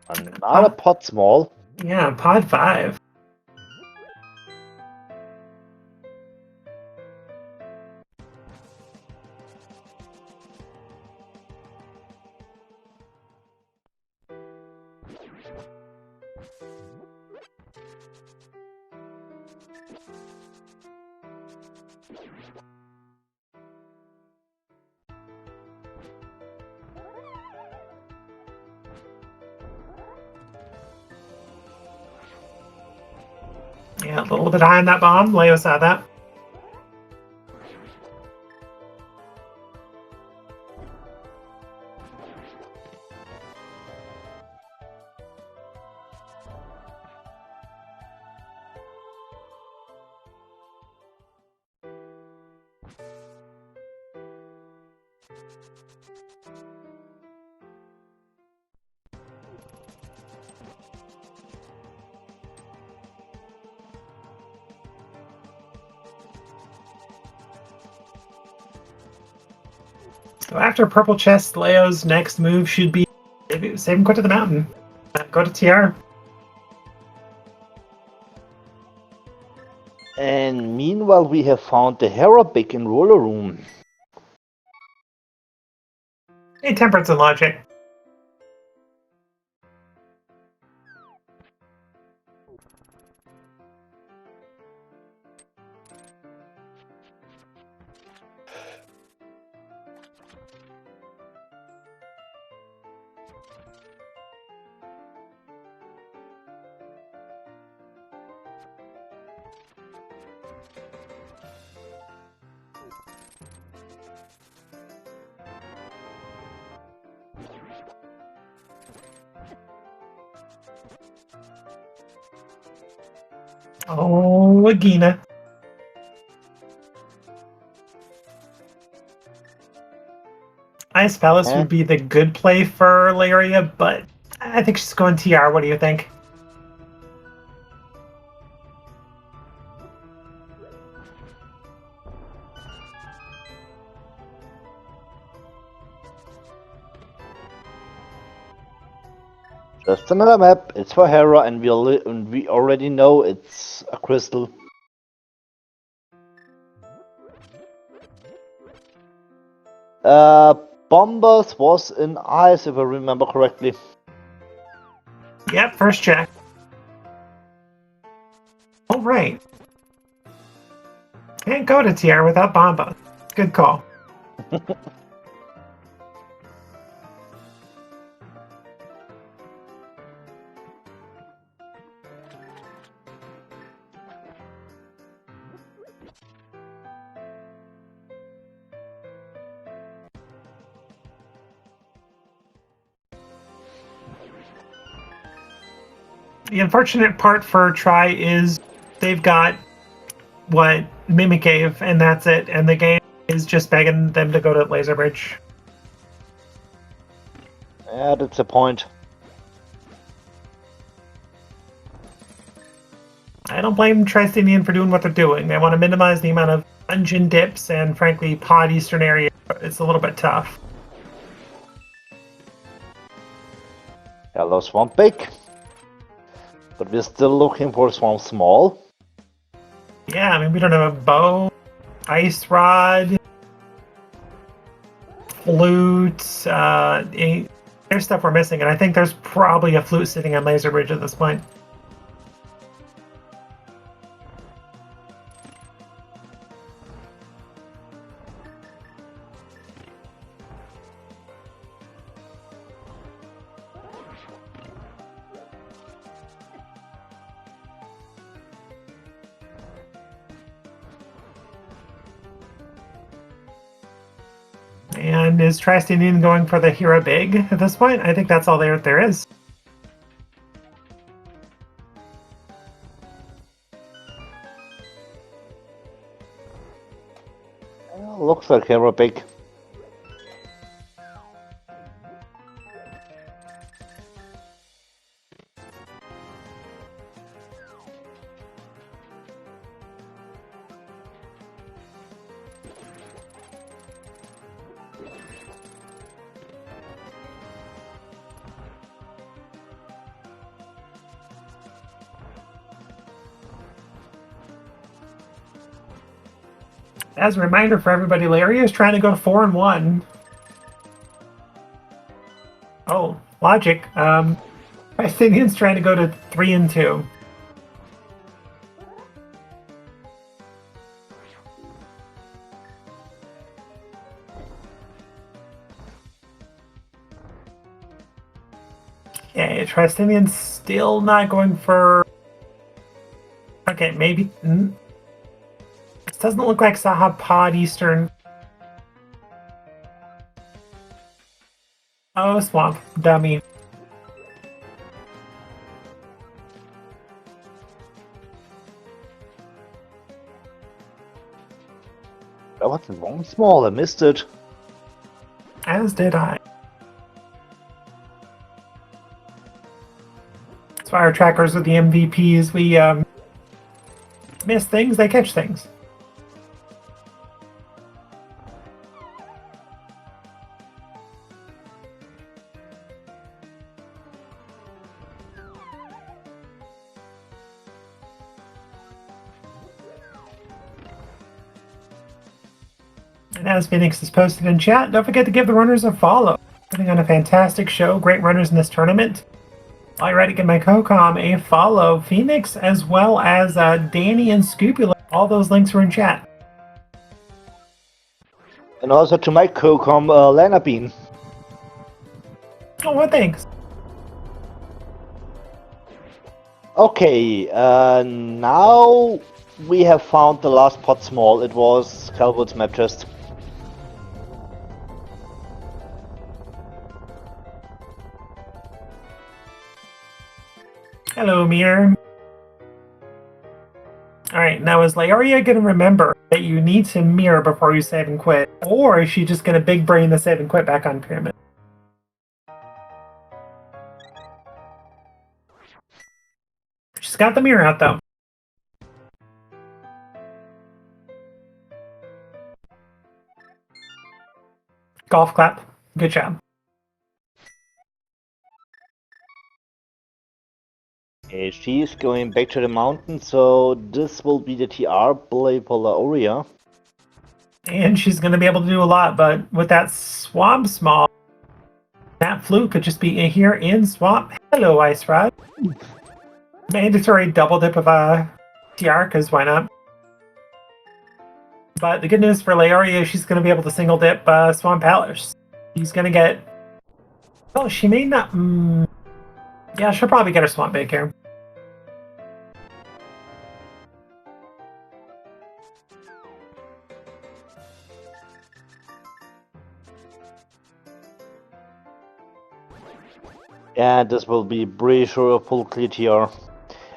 Another pot small. Yeah, pod 5. Yeah, a little bit high on that bomb. Leo saw that. So after Purple Chest, Leo's next move should be save and go to the mountain. Go to TR. And meanwhile, we have found the Herabic in Roller Room. Hey, Temperance and Logic. Oh, Lagina. Ice Palace would be the good play for Laoria, but I think she's going TR. What do you think? Just another map. It's for Hera, and we already know it's a crystal. Bombers was in ice, if I remember correctly. Yep, first check. All right. Can't go to TR without Bomba. Good call. The unfortunate part for Try is they've got what Mimic gave, and that's it. And the game is just begging them to go to Laser Bridge. Yeah, that's the point. I don't blame Trystanien for doing what they're doing. They want to minimize the amount of dungeon dips, and frankly, Pod Eastern area is a little bit tough. Hello, Swamp Big. But we're still looking for Swamp Small. Yeah, I mean, we don't have a bow, ice rod, flute. There's stuff we're missing, and I think there's probably a flute sitting on Laser Bridge at this point. And is Trystanien going for the Hera Big at this point? I think that's all there is. Looks like Hera Big. As a reminder for everybody, Laoria is trying to go to 4-1. Oh, logic. Trystanien trying to go to 3-2. Okay, Trystanien's still not going for... Okay, maybe... This doesn't look like Sahab Pod Eastern. Oh, Swamp. Dummy. That was the wrong small, I missed it. As did I. That's why our trackers are the MVPs. We miss things, they catch things. And as Phoenix has posted in chat, don't forget to give the runners a follow. Putting on a fantastic show, great runners in this tournament. While you're ready to give my co-com a follow, Phoenix, as well as Danny and Scupula. All those links are in chat. And also to my co-com, Lana Bean. Oh, well, thanks. Okay, now we have found the last pot small. It was Calwood's map chest. Hello, Mir. Alright, now is Laoria going to remember that you need to mirror before you save and quit? Or is she just going to big brain the save and quit back on Pyramid? She's got the mirror out, though. Golf clap. Good job. Okay, she's going back to the mountain, so this will be the TR play for Laoria. And she's going to be able to do a lot, but with that swamp small, that fluke could just be in here in swamp. Hello, Ice Rod. Mandatory double dip of TR, because why not? But the good news for Laoria is she's going to be able to single dip Swamp Palace. She's going to get... Oh, she may not... Yeah, she'll probably get her Swamp Big here. And this will be pretty sure a full clear TR.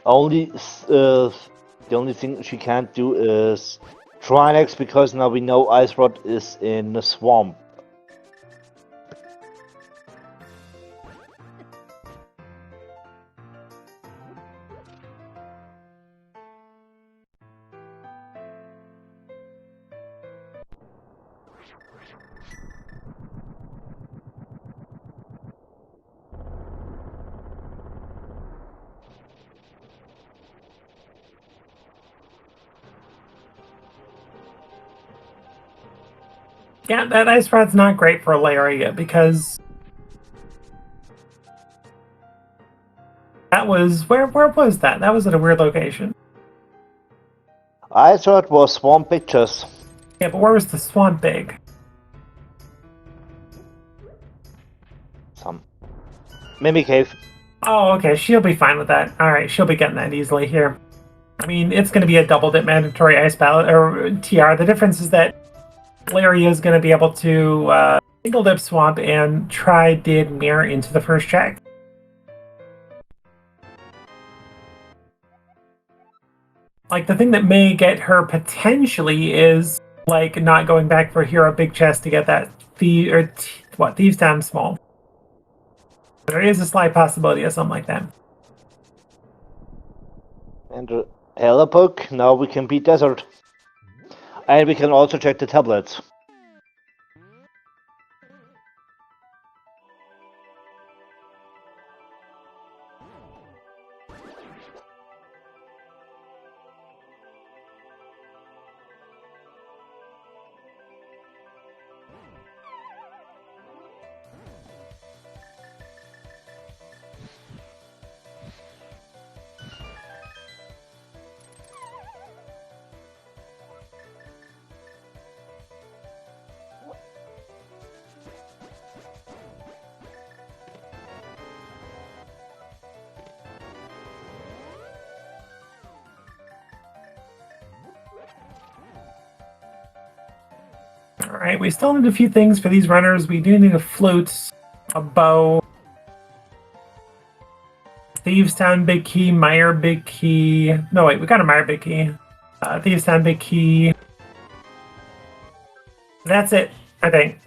The only thing she can't do is try next, because now we know Ice Rod is in the swamp. Yeah, that Ice Rod's not great for Laoria because that was where was that? That was at a weird location. Ice Rod was swamp pictures. Yeah, but where was the Swamp Big? Some Mimic Cave. Oh, okay, she'll be fine with that. Alright, she'll be getting that easily here. I mean, it's going to be a double dip mandatory ice ballot, or TR. The difference is that Laoria is going to be able to single dip swamp and try did mirror into the first check. Like, the thing that may get her potentially is, like, not going back for Hero Big Chest to get that Thieves Town small. There is a slight possibility of something like that. And Hellepuck, now we can beat Desert. And we can also check the tablets. Alright, we still need a few things for these runners. We do need a flute, a bow, Thieves Town Big Key, Meyer Big Key. No, wait, we got a Meyer Big Key. Thieves Town Big Key. That's it, I think.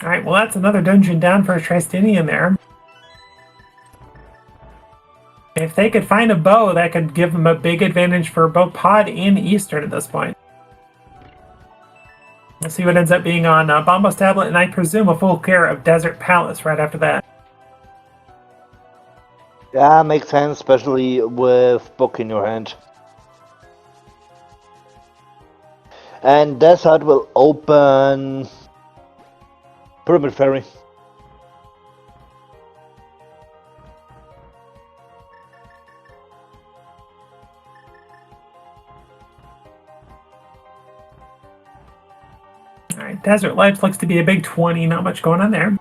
Alright, well that's another dungeon down for a Tristanian there. If they could find a bow, that could give them a big advantage for both Pod and Eastern at this point. We'll see what ends up being on Bombo's Tablet, and I presume a full clear of Desert Palace right after that. Yeah, makes sense, especially with book in your hand. And Desert will open Pyramid Ferry. Alright, Desert Lights looks to be a big 20, not much going on there.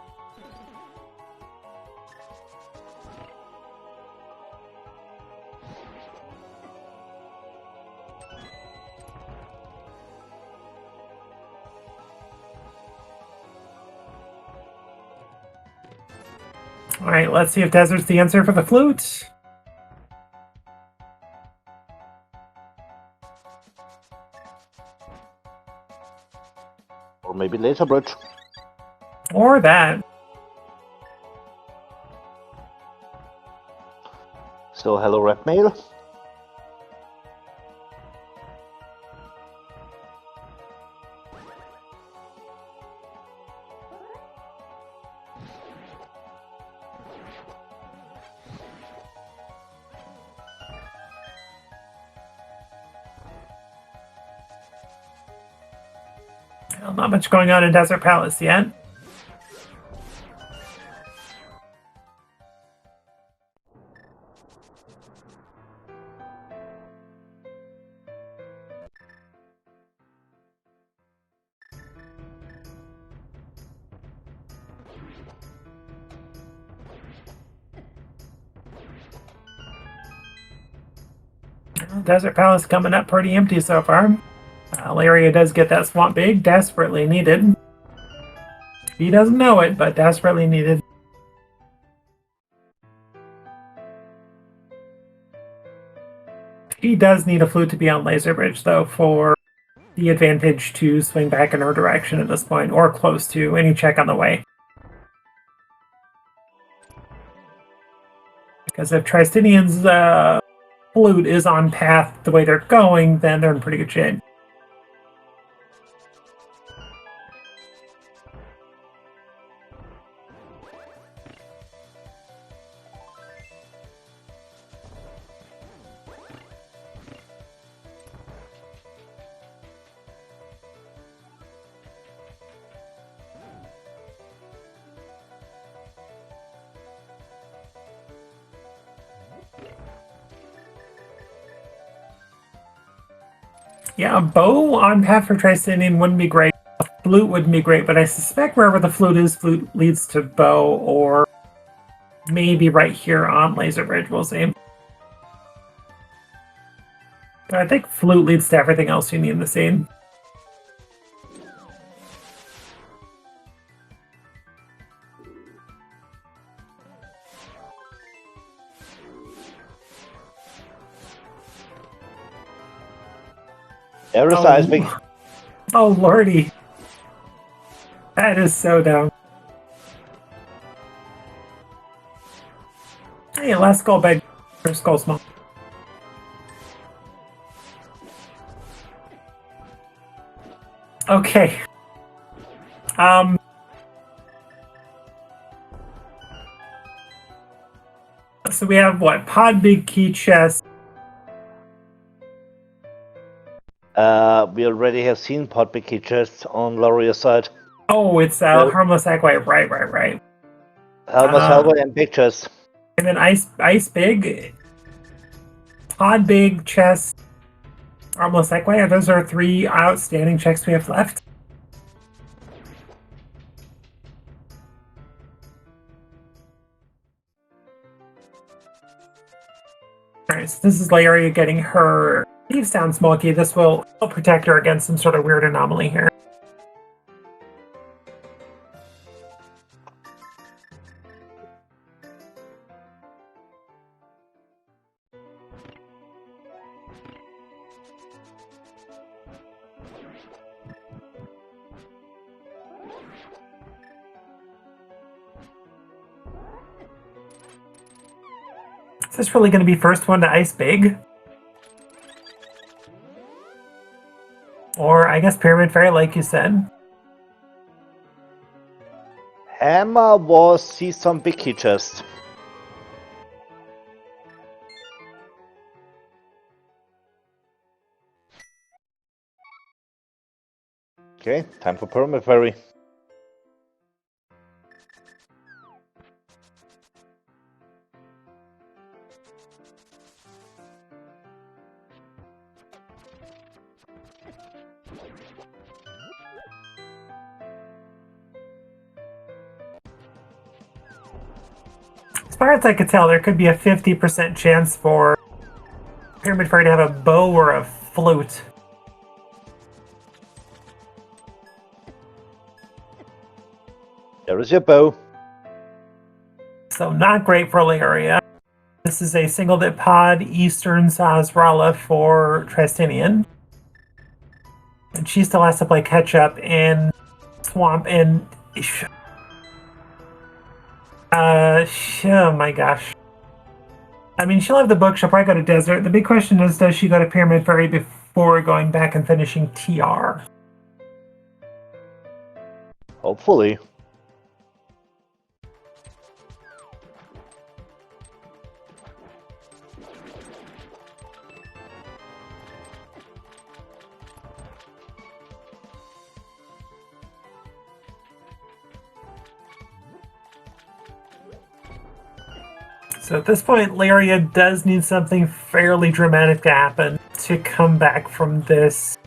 Alright, let's see if Desert's the answer for the flute. Or maybe Laser Bridge. Or that. So hello Red Mail. Well, not much going on in Desert Palace yet. Desert Palace coming up pretty empty so far. Laoria does get that swamp big, desperately needed. He doesn't know it, but desperately needed. He does need a flute to be on Laser Bridge, though, for the advantage to swing back in her direction at this point, or close to any check on the way. Because if Trystanien's flute is on path the way they're going, then they're in pretty good shape. Yeah, a bow on path for Trystanian wouldn't be great. A flute wouldn't be great, but I suspect wherever the flute is, flute leads to bow, or maybe right here on Laser Bridge, we'll see. But I think flute leads to everything else you need in the scene. There is Icebeak. Oh, lordy. That is so dumb. Hey, last skull big, or skull small. Okay. So we have what? Pod big key chest. We already have seen Potbiki chests on Laoria's side. Oh, it's Harmless Agway. Right. Helmus, Hellboy, and Big Chest. And then Ice Big, Pod Big, Chest, Harmless Agway. Those are 3 outstanding checks we have left. Alright, so this is Laoria getting her Thieves down Smokey. This will protect her against some sort of weird anomaly here. Is this really going to be first one to Ice Big? Or, I guess, Pyramid Fairy, like you said. Hammer was see some big key chest. Okay, time for Pyramid Fairy. As far as I could tell, there could be a 50% chance for Pyramid Fairy to have a bow or a flute. There is your bow. So not great for Laoria. This is a single bit pod Eastern Sazrala for Trystanian. And she still has to play catch up in Swamp and oh my gosh. I mean, she'll have the book, she'll probably go to Desert. The big question is, does she go to Pyramid Fairy before going back and finishing TR? Hopefully. So at this point, Laoria does need something fairly dramatic to happen to come back from this.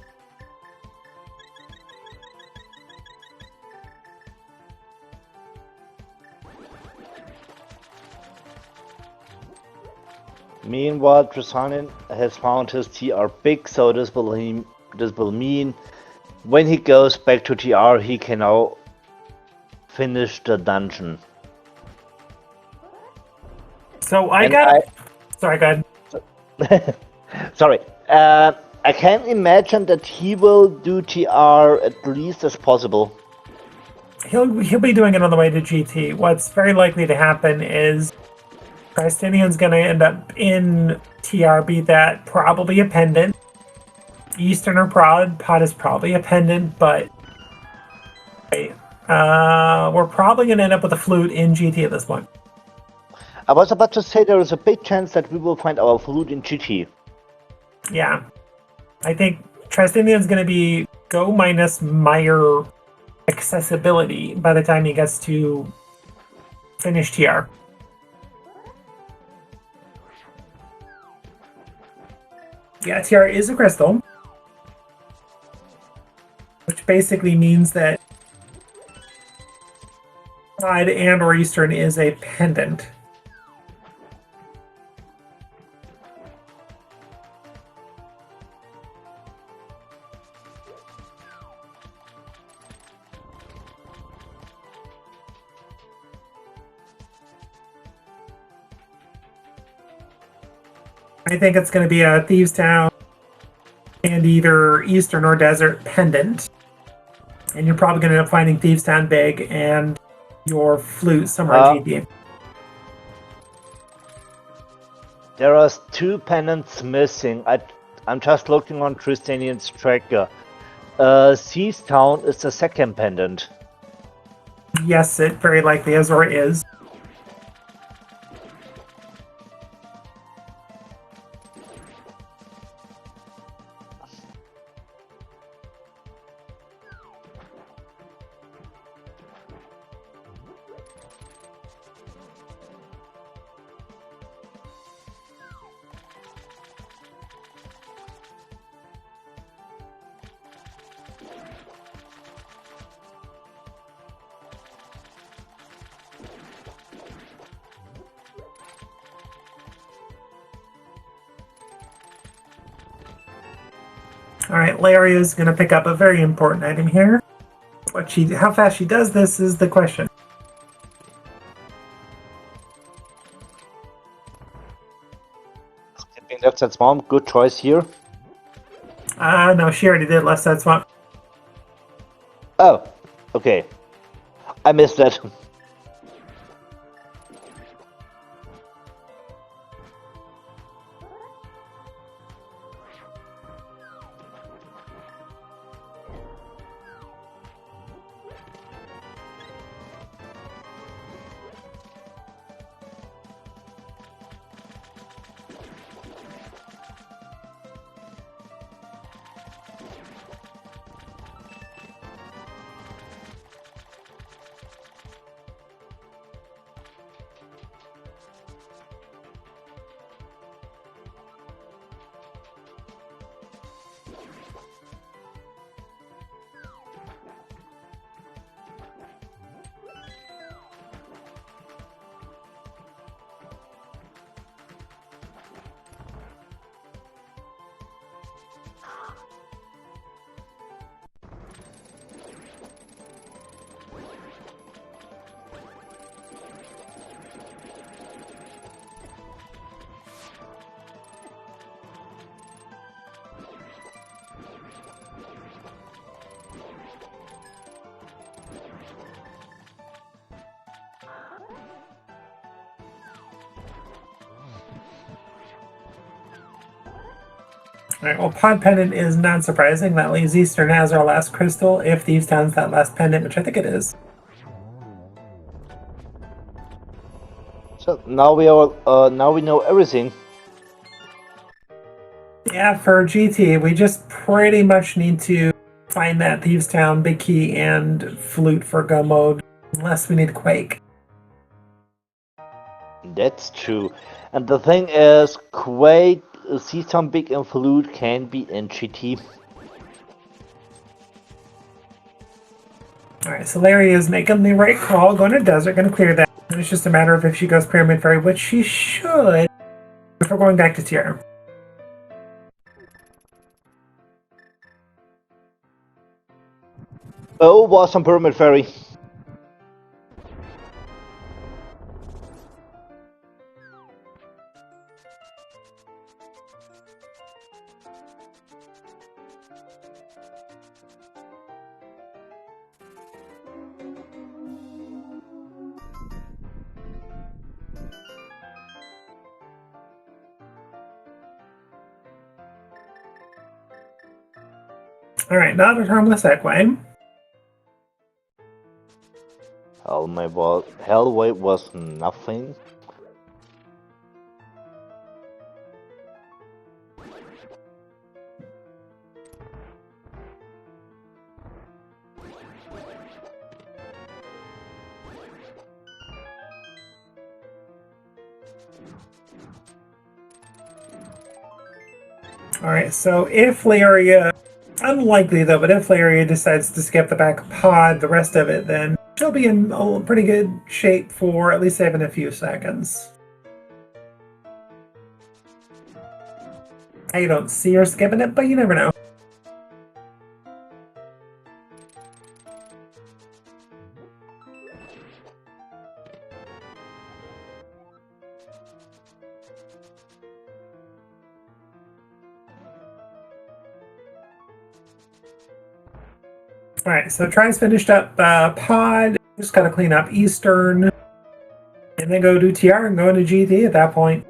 Meanwhile, trystanien has found his TR big, so this will mean when he goes back to TR, he can now finish the dungeon. So sorry, go ahead. Sorry. I can imagine that he will do TR at least as possible. He'll be doing it on the way to GT. What's very likely to happen is Trystanien's going to end up in TRB, that probably a pendant. Eastern or Pod is probably a pendant, but we're probably going to end up with a flute in GT at this point. I was about to say there is a big chance that we will find our flute in GT. Yeah. I think Trystanien's going to be go minus Meyer accessibility by the time he gets to finish TR. Yeah, TR is a crystal, which basically means that Pod and or Eastern is a pendant. I think it's going to be a Thieves Town and either Eastern or Desert pendant. And you're probably going to end up finding Thieves Town big and your flute somewhere in GT. There are 2 pendants missing. I'm just looking on Trystanien's tracker. Thieves Town is the second pendant. Yes, it very likely is, or is. Alright, Laoria is going to pick up a very important item here. How fast she does this is the question. Skipping left side swamp, good choice here. No, she already did left side swamp. Oh, okay. I missed that. Alright, well, Pod Pendant is not surprising. That leaves Eastern as our last crystal, if Thieves Town's that last pendant, which I think it is. So now we know everything. Yeah, for GT, we just pretty much need to find that Thieves Town, Big Key, and Flute for Go mode, unless we need Quake. That's true. And the thing is, Quake, see some big influde can be NGT. Alright, so Laoria is making the right call, going to desert, going to clear that. And it's just a matter of if she goes Pyramid Fairy, which she should, before going back to tier. Oh, was some Pyramid Fairy. Alright, not a harmless Equine. Hellway was nothing. Alright, so if Laoria, unlikely though, but if Laoria decides to skip the back pod, the rest of it, then she'll be in a pretty good shape for at least saving a few seconds. I don't see her skipping it, but you never know. Alright, so Try's finished up pod, just gotta clean up Eastern, and then go do TR and go into GT at that point.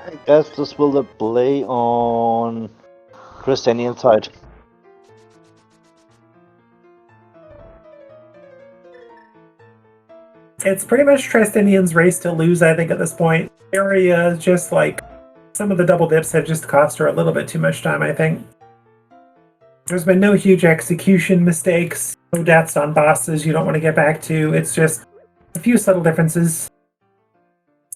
I guess this will play on Trystanien side. It's pretty much Tristanien's race to lose, I think, at this point. Area is just like, some of the double dips have just cost her a little bit too much time, I think. There's been no huge execution mistakes, no deaths on bosses you don't want to get back to. It's just a few subtle differences.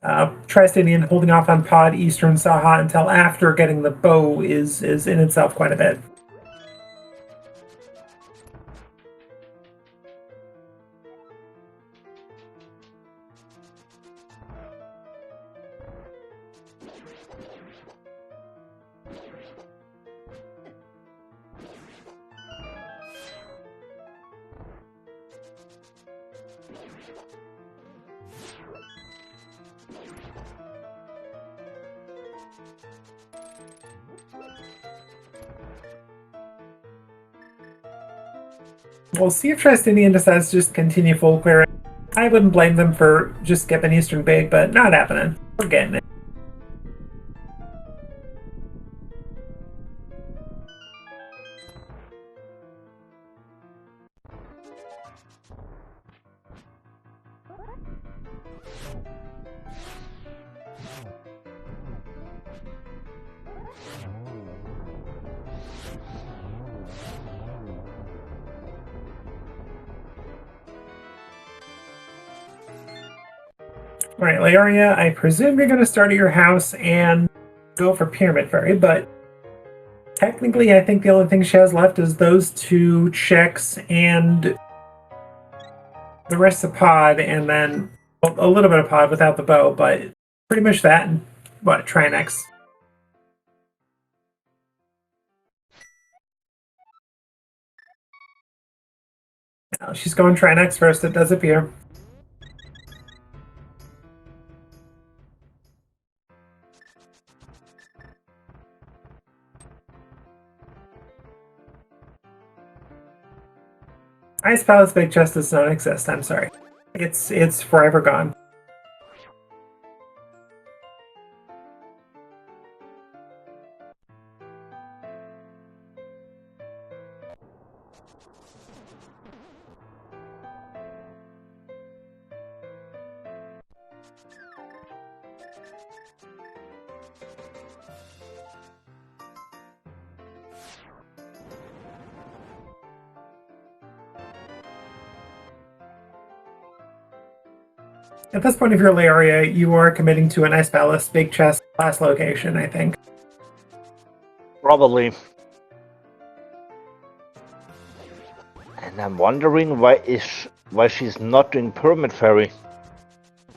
Trystanien holding off on pod Eastern Saha until after getting the bow is in itself quite a bit. We'll see if Tristanian decides to just continue full clearing. I wouldn't blame them for just skipping Eastern big, but not happening. We're getting it. Alright, Laoria, I presume you're going to start at your house and go for Pyramid Fairy, but technically I think the only thing she has left is those two checks and the rest of pod, and then a little bit of pod without the bow, but pretty much that and what, try next. Now, she's going try next first, it does appear. Ice Palace Big Chest does not exist, I'm sorry. It's forever gone. At this point of your Laoria, you are committing to a nice ballast, big chest, last location, I think. Probably. And I'm wondering why she's not doing Pyramid Fairy.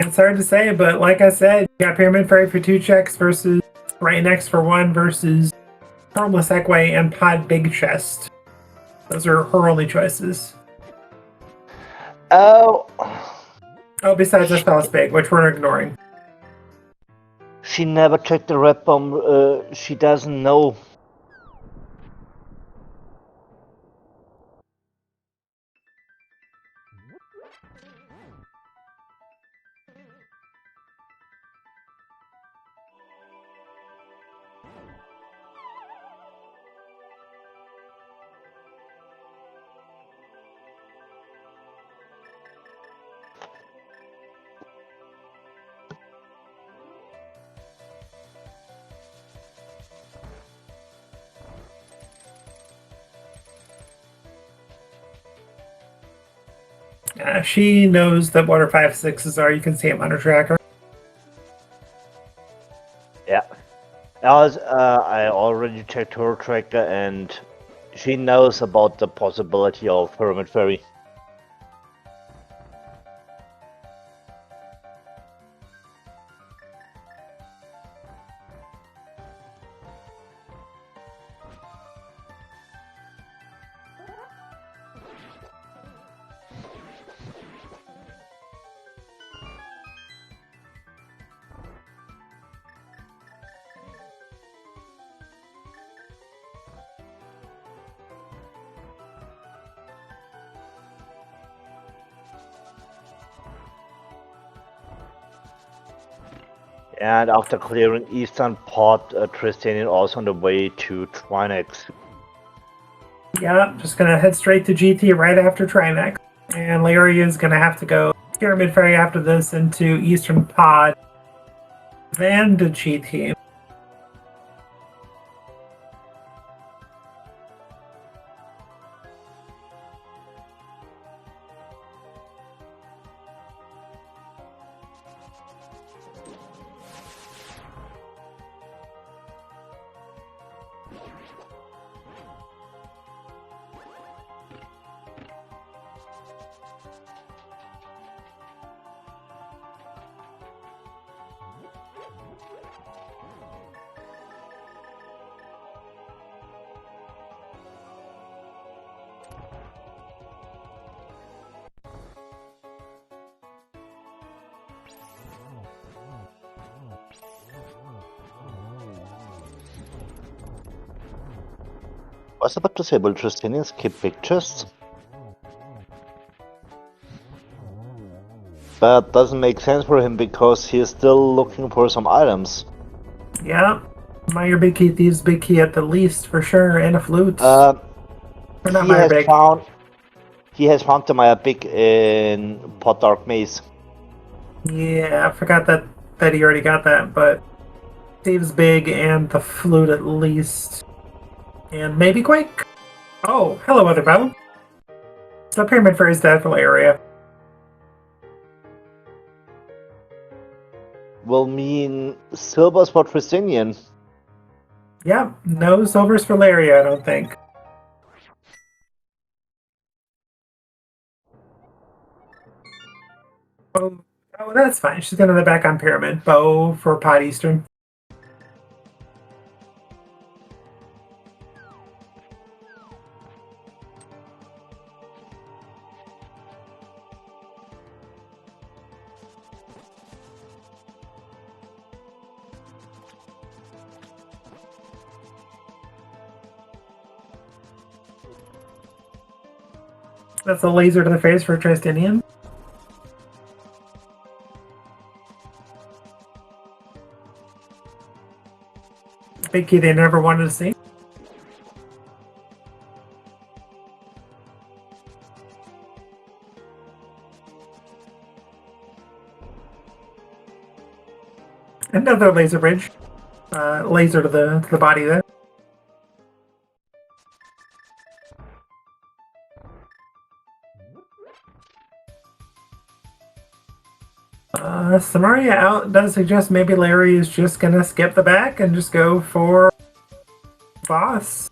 It's hard to say, but like I said, you got Pyramid Fairy for 2 checks versus Right Next for 1 versus Harmless Equay and Pod Big Chest. Those are her only choices. Oh. Oh, besides this ballast big, which we're ignoring. She never checked the red bomb. She doesn't know. She knows that what her 5/6s are. You can see them on her tracker. Yeah. I already checked her tracker and she knows about the possibility of Pyramid Fairy. And after clearing Eastern Pod, Tristanian also on the way to Trinex. Yeah, just gonna head straight to GT right after Trinex. And Laoria is gonna have to go Pyramid Fairy after this into Eastern Pod, then to GT. I was about to say, will Tristanian skip big chests? That doesn't make sense for him because he is still looking for some items. Yeah, Meyer Big Key Thieves Big Key at the least for sure, and a flute. He not Meyer Big. He has found the Maya Big in Pot Dark Maze. Yeah, I forgot that he already got that, but Thieves Big and the flute at least. And maybe Quake? Oh, hello, Other Battle. The Pyramid Fairy's dead for Laoria. Will mean silvers for Tristanian. Yeah, no silvers for Laoria, I don't think. Oh, that's fine. She's gonna go back on Pyramid. Bow for Pod Eastern. That's a laser to the face for Tristanian. Big key they never wanted to see. Another laser bridge. Laser to the body there. Samaria out does suggest maybe Larry is just gonna skip the back and just go for boss.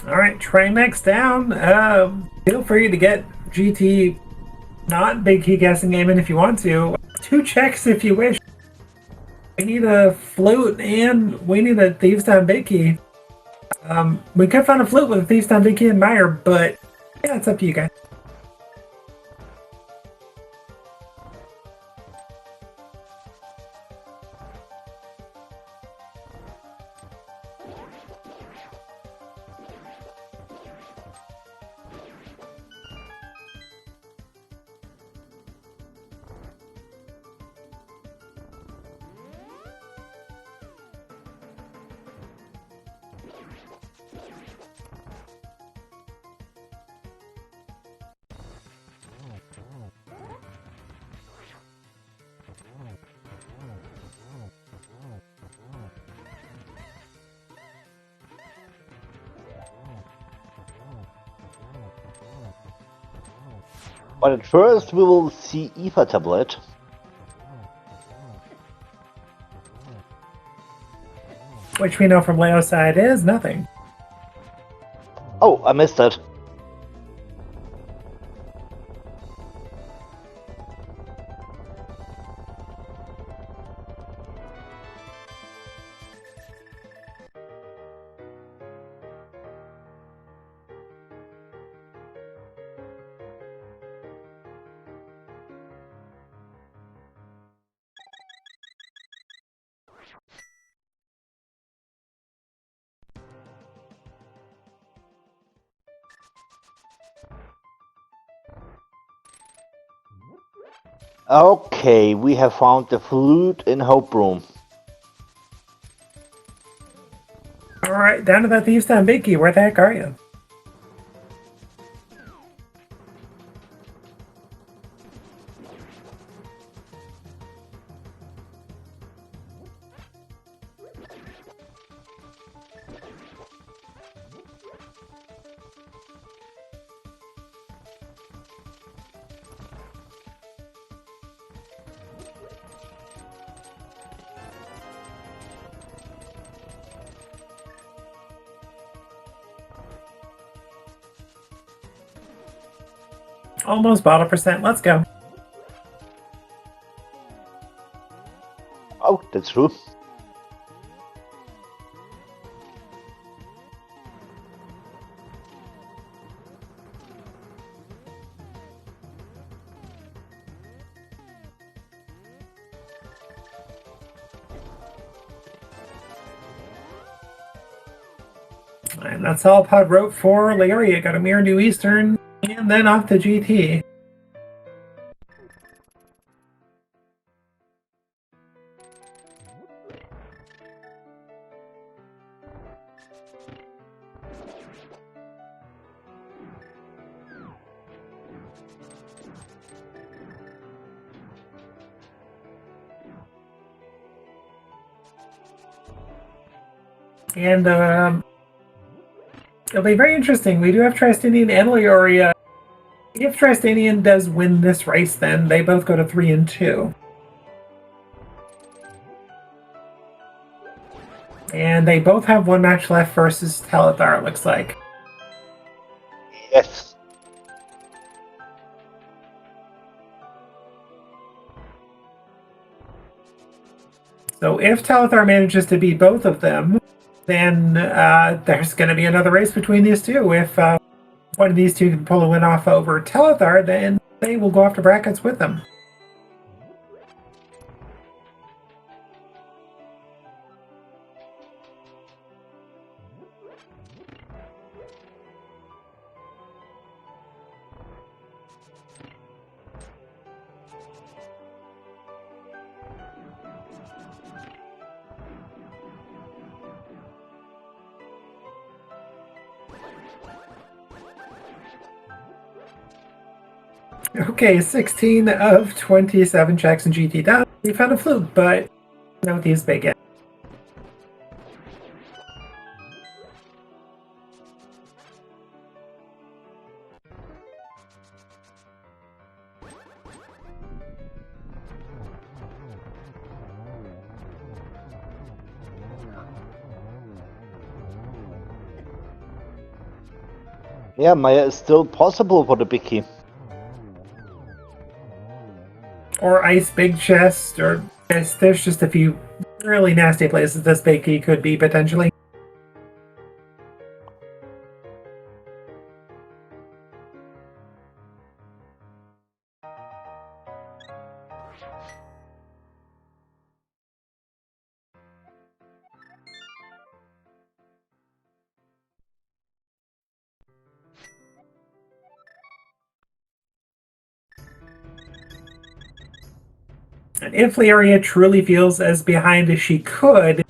Alright, Trimax down. Feel free to get GT not big key guessing game in if you want to. 2 checks if you wish. We need a flute and we need a Thieves Town big key. We could find a flute with a Thieves Town big key and Meyer, but yeah, it's up to you guys. But at first we will see Ether Tablet. Which we know from Leo's side is nothing. Oh, I missed it. Okay, we have found the flute in Hope Room. Alright, down to that Thieves Town big key. Where the heck are you? Almost bottle percent. Let's go. Oh, that's true. And that's all Pod wrote for Laoria. Got a Mirror New Eastern, and then off to GT. And it'll be very interesting. We do have Trystanien and Laoria. If Trystanien does win this race, then they both go to 3 and 2. And they both have 1 match left versus Telethar, it looks like. Yes. So if Telethar manages to beat both of them, then there's going to be another race between these two. If one of these two can pull a win off over Telethar, then they will go after brackets with them. Okay, 16 of 27 checks in GT done. We found a flute, but no these big yet. Yeah, Maya is still possible for the big key. Or ice big chest, or there's just a few really nasty places this big key could be potentially. And if Laoria truly feels as behind as she could,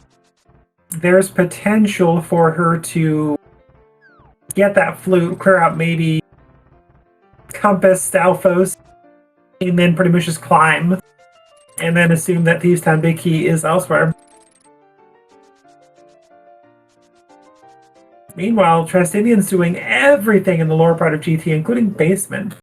there's potential for her to get that flute, clear out maybe Compass, Stalfos, and then pretty much just climb, and then assume that Thieves Town Big Key is elsewhere. Meanwhile, Trystanien's doing everything in the lower part of GT, including basement.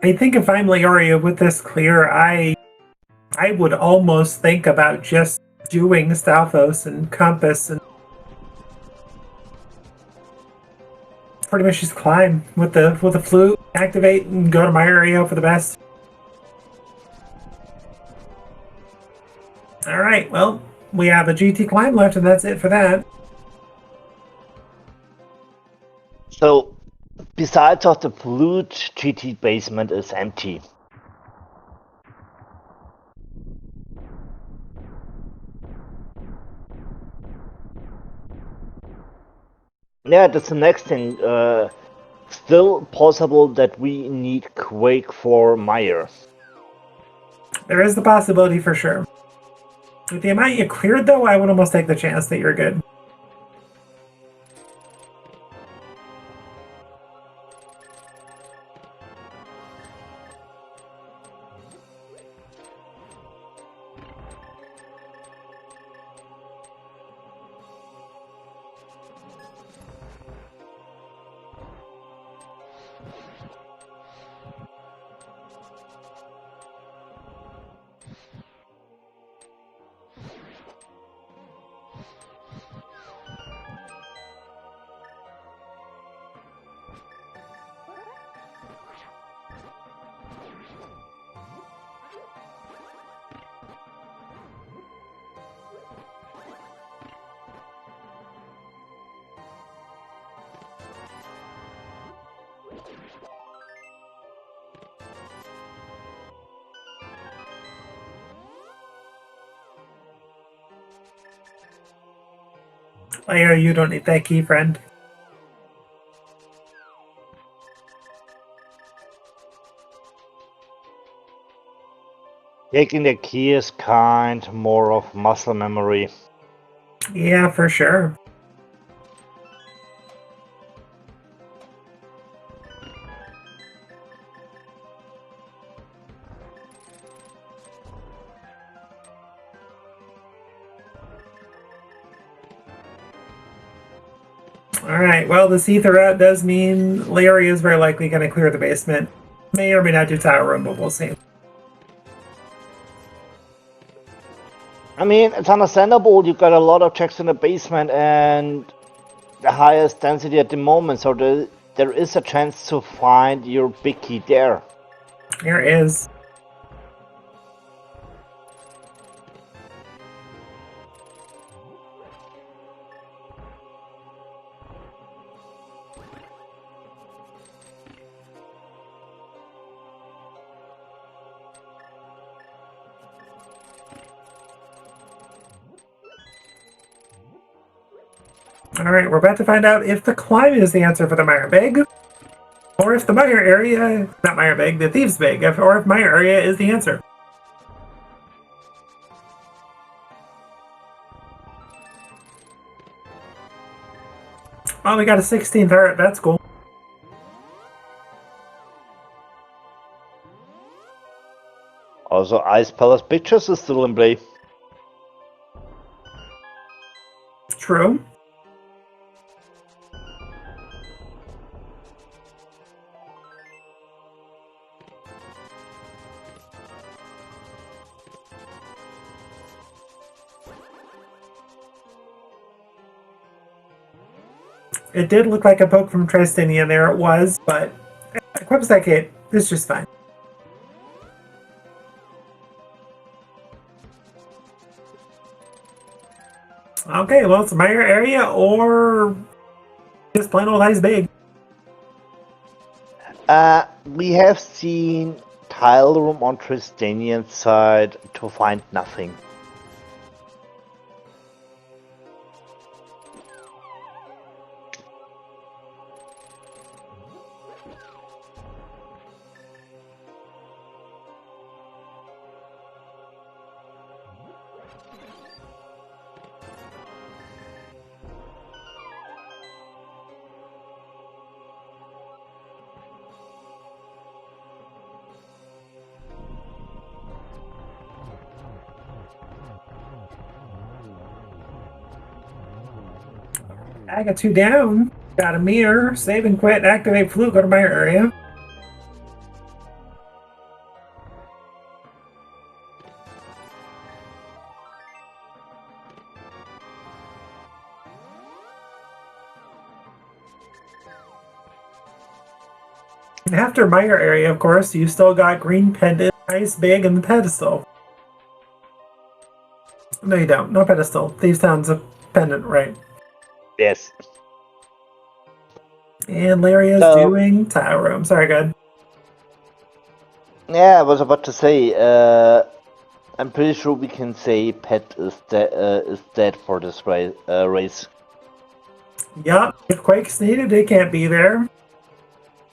I think if I'm Laoria with this clear, I would almost think about just doing Stalfos and Compass and pretty much just climb with the flute, activate, and go to my area for the best. Alright, well, we have a GT climb left, and that's it for that. So, besides of the flute, GT basement is empty. Yeah, that's the next thing. Still possible that we need Quake for Meyer. There is the possibility for sure. With the amount you cleared, though, I would almost take the chance that you're good. Layer, you don't need that key, friend. Taking the key is kind more of muscle memory. Yeah, for sure. Alright, well, the Ether out does mean Laoria is very likely going to clear the basement. May or may not do Tower Room, but we'll see. I mean, it's understandable. You got a lot of checks in the basement and the highest density at the moment, so there is a chance to find your big key there. There is. All right, we're about to find out if the climb is the answer for the Meyerbig, or if the Meyer area, not Meyerbig, the Thieves Big, or if Meyer area is the answer. Oh, we got a 16th heart. That's cool. Also, Ice Palace Pictures is still in play. True. It did look like a poke from Trystania there, it was, but equips that kit, it's just fine. Okay, well, it's Meyer area or just plain old Ice Big. We have seen tile room on Trystanian side to find nothing. I got 2 down. Got a mirror, save and quit, activate flute, go to Meyer area. And after Meyer area, of course, you still got green pendant, Ice Big, and the pedestal. No, you don't. No pedestal. Thieves Town's a pendant, right? Yes. And Laria's doing tile room. Sorry, good. Yeah, I was about to say, I'm pretty sure we can say Pet is dead for this race. Yup. If Quake's needed, it can't be there.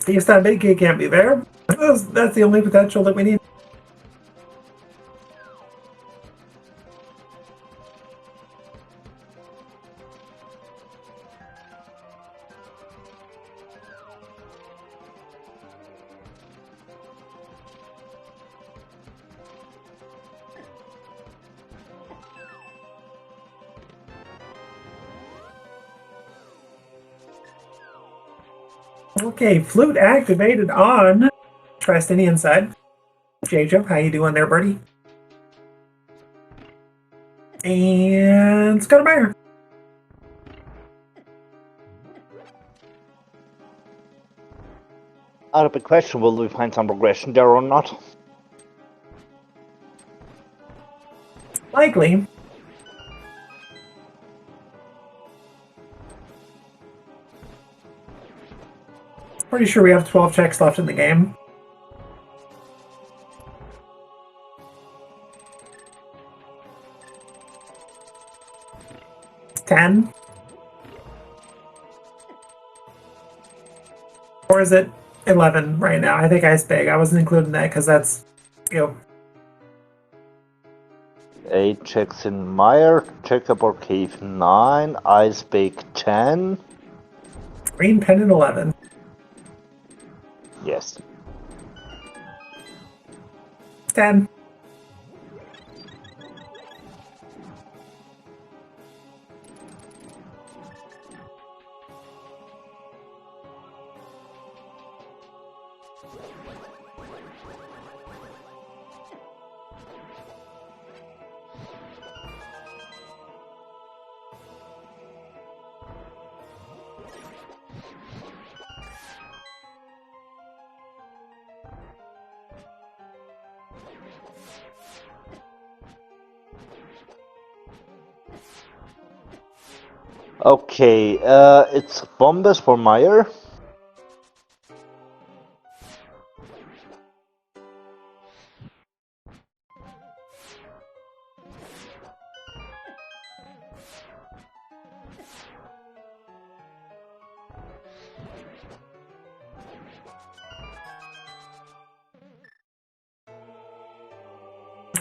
Thieves Town Big Kid can't be there. That's the only potential that we need. Okay, flute activated on Trystanian side. J-Joe, how you doing there, buddy? And let's go to Meyer. Out of the question, will we find some progression there or not? Likely. Pretty sure we have 12 checks left in the game. $10. Or is it 11 right now? I think Ice Big. I wasn't including that because that's, 8 checks in Meyer, Checkerboard Cave 9, Ice Bake 10. Green Pendant 11. Yes. 10. Okay, it's Bombas for Meyer.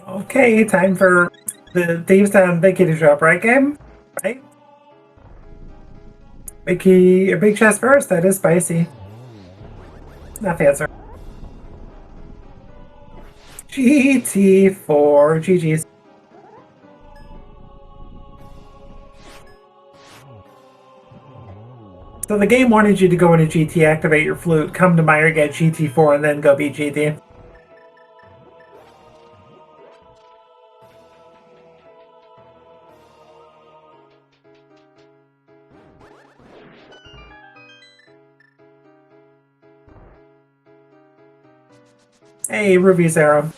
Okay, time for the Thieves Town Big Key to show up, right, game? Right? Big key, big chest first. That is spicy. Not the answer. GT4, GG's. So the game wanted you to go into GT, activate your flute, come to Meyer, get GT4, and then go beat GT. Hey, Ruby's arrow.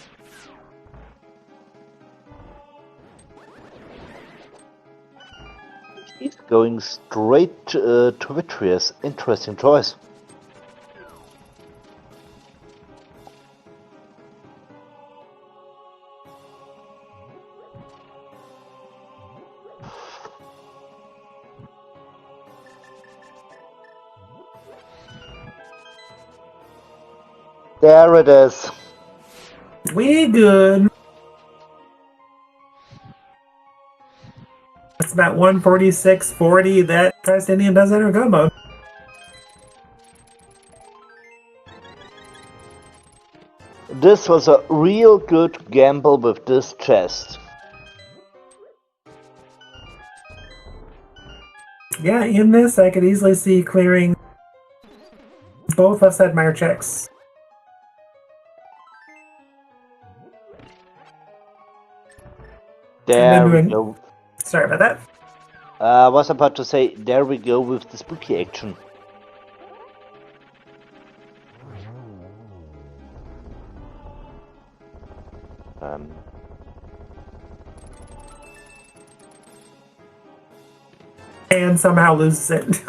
He's going straight to Vitreous. Interesting choice. There it is. We good. It's about 146.40 that trystanien does enter go mode. This was a real good gamble with this chest. Yeah, in this I could easily see clearing both left side Meyer checks. There we go. Sorry about that. I was about to say, there we go with the spooky action. And somehow loses it.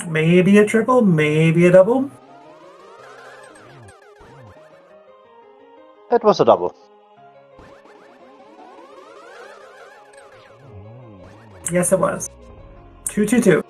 Maybe a triple, maybe a double. That was a double. Yes, it was. 2-2-2.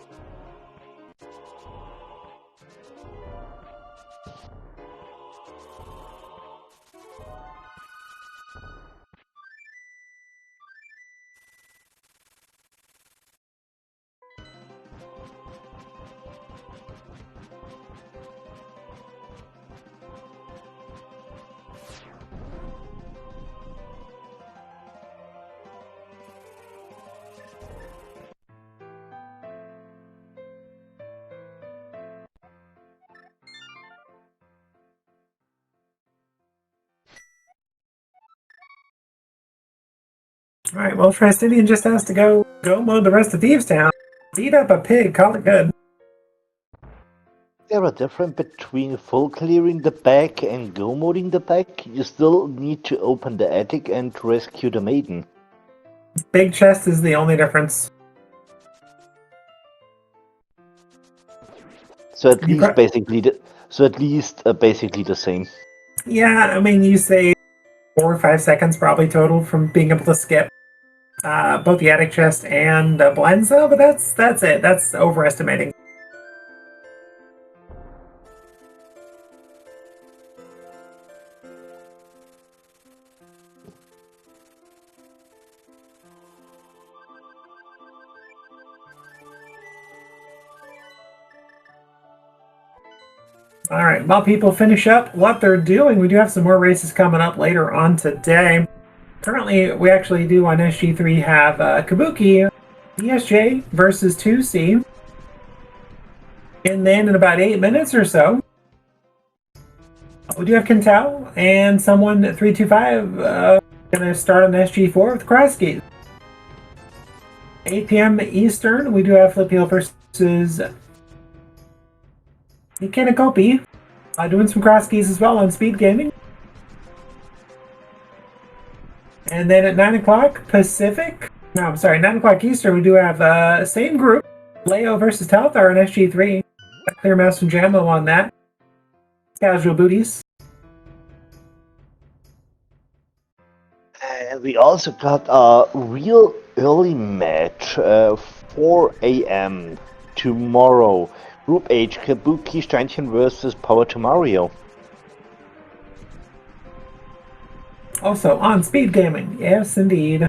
Alright, well, trystanien just has to go mode the rest of Thieves Town. Beat up a pig, call it good. There are difference between full clearing the back and go moding the back. You still need to open the attic and rescue the maiden. Big chest is the only difference. So at least basically the same. Yeah, I mean, you say 4 or 5 seconds probably total from being able to skip both the attic chest and Blenzo, but that's it. That's overestimating. All right, while people finish up what they're doing, we do have some more races coming up later on today. Currently, we actually do on SG3 have Kabuki, DSJ versus 2C. And then in about 8 minutes or so, we do have Kentao and someone at 325 going to start on SG4 with Krosky. 8 p.m. Eastern, we do have Flipio versus Ikanakopi doing some cross keys as well on SpeedGaming. And then at 9 o'clock Pacific, no, I'm sorry, 9 o'clock Eastern, we do have same group, Leo versus Talthar in SG3. Clear Mouse and Jammo on that. Casual booties. And we also got a real early match, 4 a.m. tomorrow. Group H, Kabuki Steinchen versus Power to Mario. Also on SpeedGaming. Yes, indeed.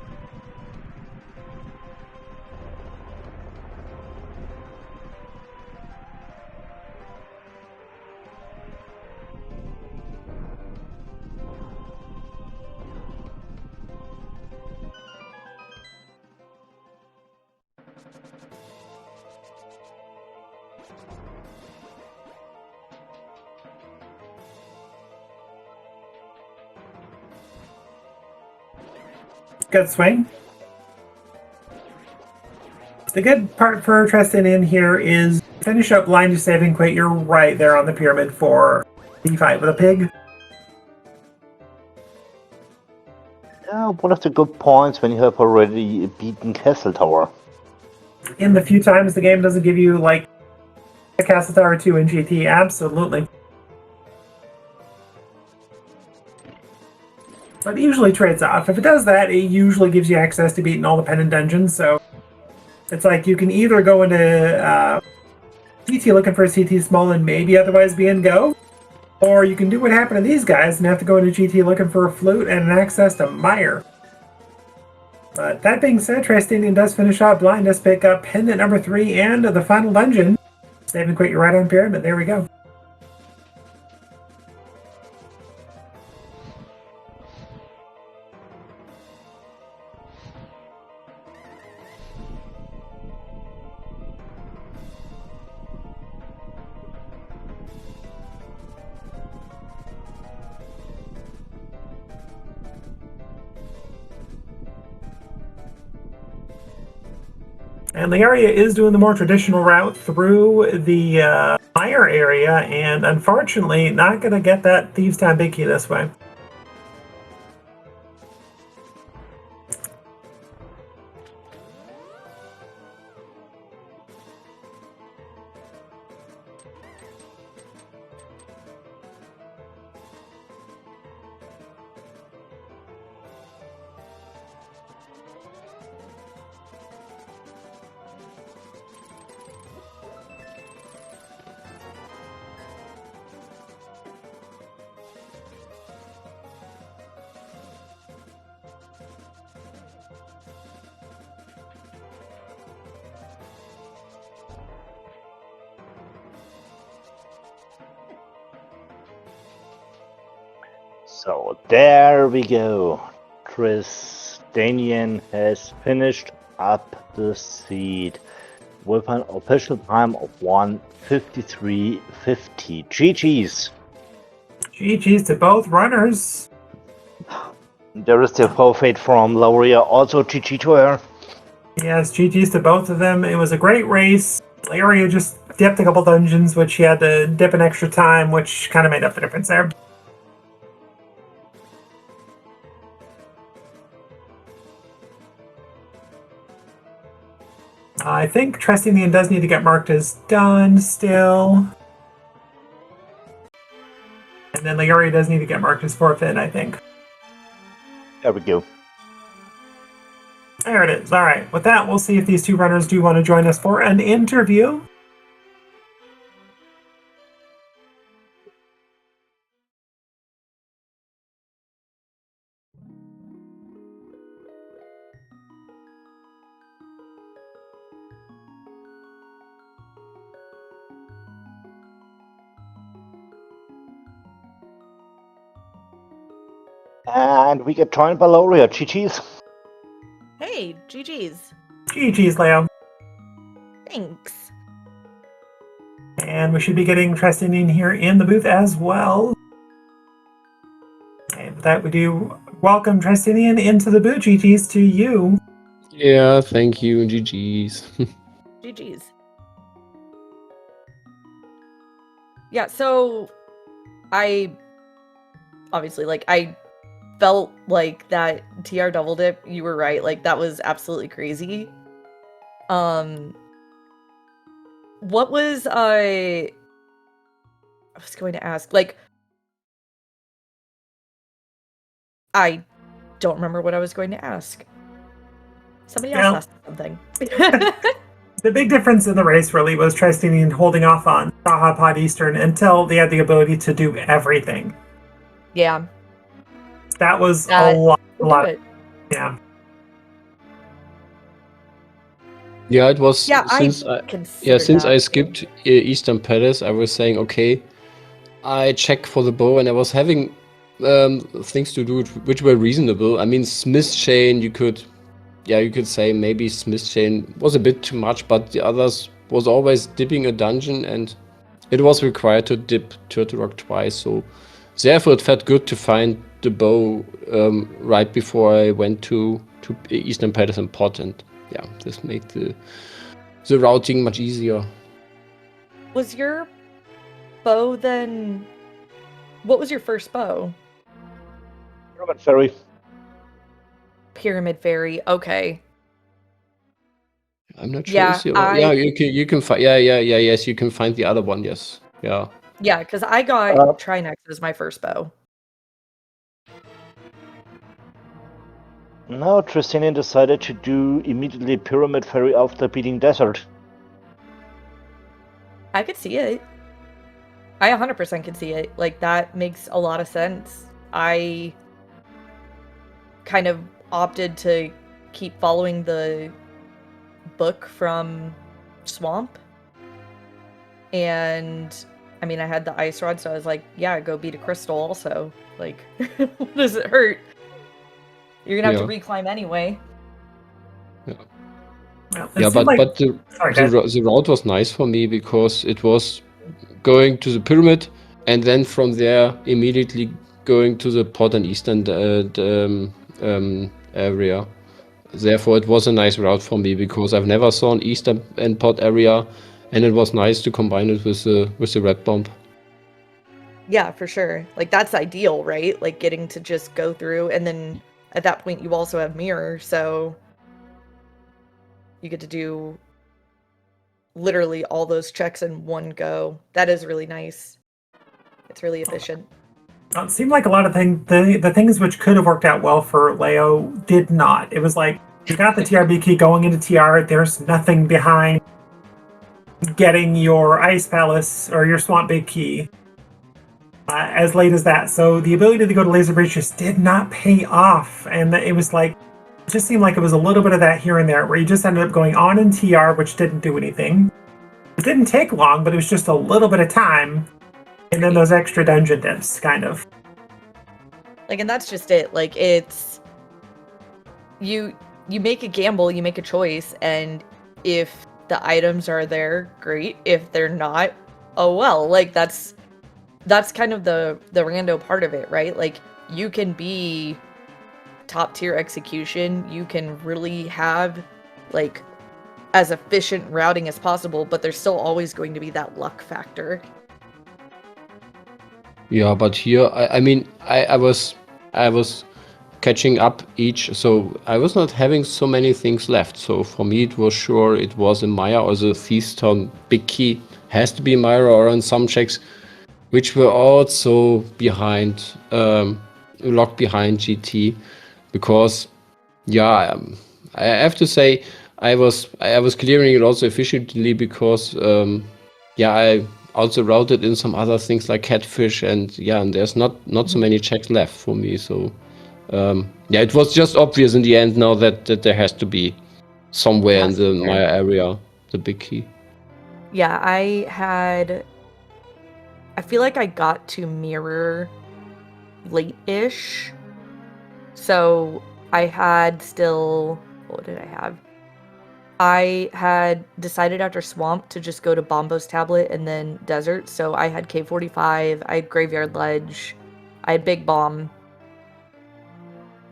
Good swing. The good part for trystanien here is finish up line to save and quit. You're right there on the pyramid for the fight with a pig. Yeah, one of the good points when you have already beaten Castle Tower. In the few times the game doesn't give you, like, a Castle Tower 2 in GT, absolutely. But it usually trades off. If it does that, it usually gives you access to beating all the pendant dungeons, so it's like you can either go into GT looking for a CT small and maybe otherwise be in Go, or you can do what happened to these guys and have to go into GT looking for a flute and an access to Mire. But that being said, trystanien does finish out blindness, pick up pendant number 3 and the final dungeon. Save and quit, you're right on pyramid. There we go. And Laoria is doing the more traditional route through the Mire area, and unfortunately not going to get that Thieves' Town Big Key this way. So there we go. Trystanien has finished up the seed with an official time of 1:53.50. GG's. GG's to both runners. There is the forfeit from Laoria, also GG to her. Yes, GG's to both of them. It was a great race. Laoria just dipped a couple dungeons, which she had to dip an extra time, which kind of made up the difference there. I think trystanien does need to get marked as done still. And then Laoria does need to get marked as forfeit, I think. There we go. There it is. All right. With that, we'll see if these two runners do want to join us for an interview. And we get joined by Laoria. GG's. Hey, GG's. GG's, Leo. Thanks. And we should be getting trystanien here in the booth as well. And with that, we do welcome trystanien into the booth. GG's to you. Yeah, thank you. GG's. GG's. Yeah, so I obviously, like, I felt like that TR double dip, you were right. Like, that was absolutely crazy. What was I was going to ask, like, I don't remember what I was going to ask. Somebody else Well- asked something. The big difference in the race really was Trystanian holding off on Baja Pod Eastern until they had the ability to do everything. Yeah. That was That a lot. would do it. Yeah. Yeah, it was Yeah, since I I considered since that. I skipped Eastern Palace, I was saying, okay, I check for the bow, and I was having things to do which were reasonable. I mean, Smith Chain, you could say maybe Smith Chain was a bit too much, but the others was always dipping a dungeon, and it was required to dip Turtle Rock twice. So therefore, it felt good to find the bow right before I went to Eastern Palace and Pot, and yeah, this made the routing much easier. Was your bow then... What was your first bow? Pyramid Ferry. Pyramid Fairy. Okay. I'm not sure. Yeah, Is you can find yes, you can find the other one. Yes, yeah. Yeah, because I got Trinex as my first bow. Now Trystanian decided to do immediately Pyramid Ferry after beating Desert. I could see it. I 100% could see it. Like, that makes a lot of sense. I kind of opted to keep following the book from Swamp. And, I mean, I had the ice rod, so I was like, yeah, go beat a crystal also. Like, what does it hurt? You're gonna have to reclimb anyway. Well, Yeah, but the guys. the route was nice for me because it was going to the pyramid and then from there immediately going to the Pot and Eastern area. Therefore, it was a nice route for me because I've never saw an Eastern and Pot area, and it was nice to combine it with the red bomb. Yeah, for sure. Like, that's ideal, right? Like, getting to just go through, and then at that point you also have mirror, so you get to do literally all those checks in one go. That is really nice. It's really efficient. It seemed like a lot of the things which could have worked out well for Leo did not. It was like, you got the TRB key going into TR, there's nothing behind getting your Ice Palace or your Swamp Big key as late as that. So the ability to go to Laser Breach just did not pay off. And it was like, it just seemed like it was a little bit of that here and there where you just ended up going on in TR, which didn't do anything. It didn't take long, but it was just a little bit of time. And then those extra dungeon dips, kind of. Like, and that's just it. Like, it's... You make a gamble, you make a choice, and if the items are there, great. If they're not, oh well. Like, that's kind of the rando part of it, right? Like, you can be top tier execution, you can really have, like, as efficient routing as possible, but there's still always going to be that luck factor. Yeah, but here, I mean, I was catching up each, so I was not having so many things left. So for me, it was sure it was in Maya or the Thief's Town big key has to be Maya or on some checks, which were also behind, locked behind GT, because yeah, I have to say I was clearing it also efficiently because yeah, I also routed in some other things like Catfish and yeah, and there's not so many checks left for me. So yeah, it was just obvious in the end now that there has to be somewhere in the Maya area the big key. Yeah, I feel like I got to mirror late-ish. So I had still, what did I have? I had decided after Swamp to just go to Bombo's Tablet and then Desert. So I had K45, I had Graveyard Ledge, I had Big Bomb.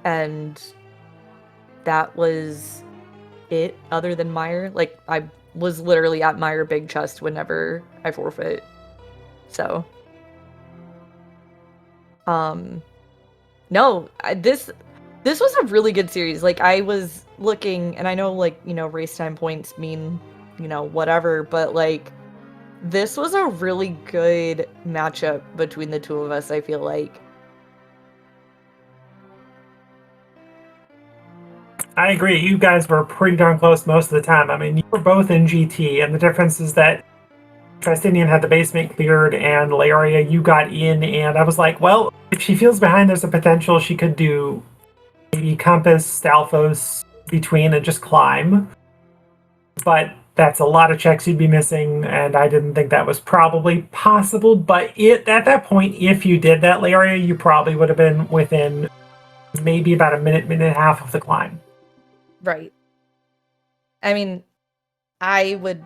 And that was it, other than Mire. Like, I was literally at Mire Big Chest whenever I forfeit. So, no, this was a really good series. Like, I was looking, and I know, like, you know, race time points mean, you know, whatever, but like, this was a really good matchup between the two of us, I feel like. I agree. You guys were pretty darn close most of the time. I mean, you were both in GT, and the difference is that Trystanian had the basement cleared, and Laoria, you got in, and I was like, well, if she feels behind, there's a potential she could do maybe Compass, Stalfos between and just climb. But that's a lot of checks you'd be missing, and I didn't think that was probably possible. But at that point, if you did that, Laoria, you probably would have been within maybe about a minute and a half of the climb. Right. I mean, I would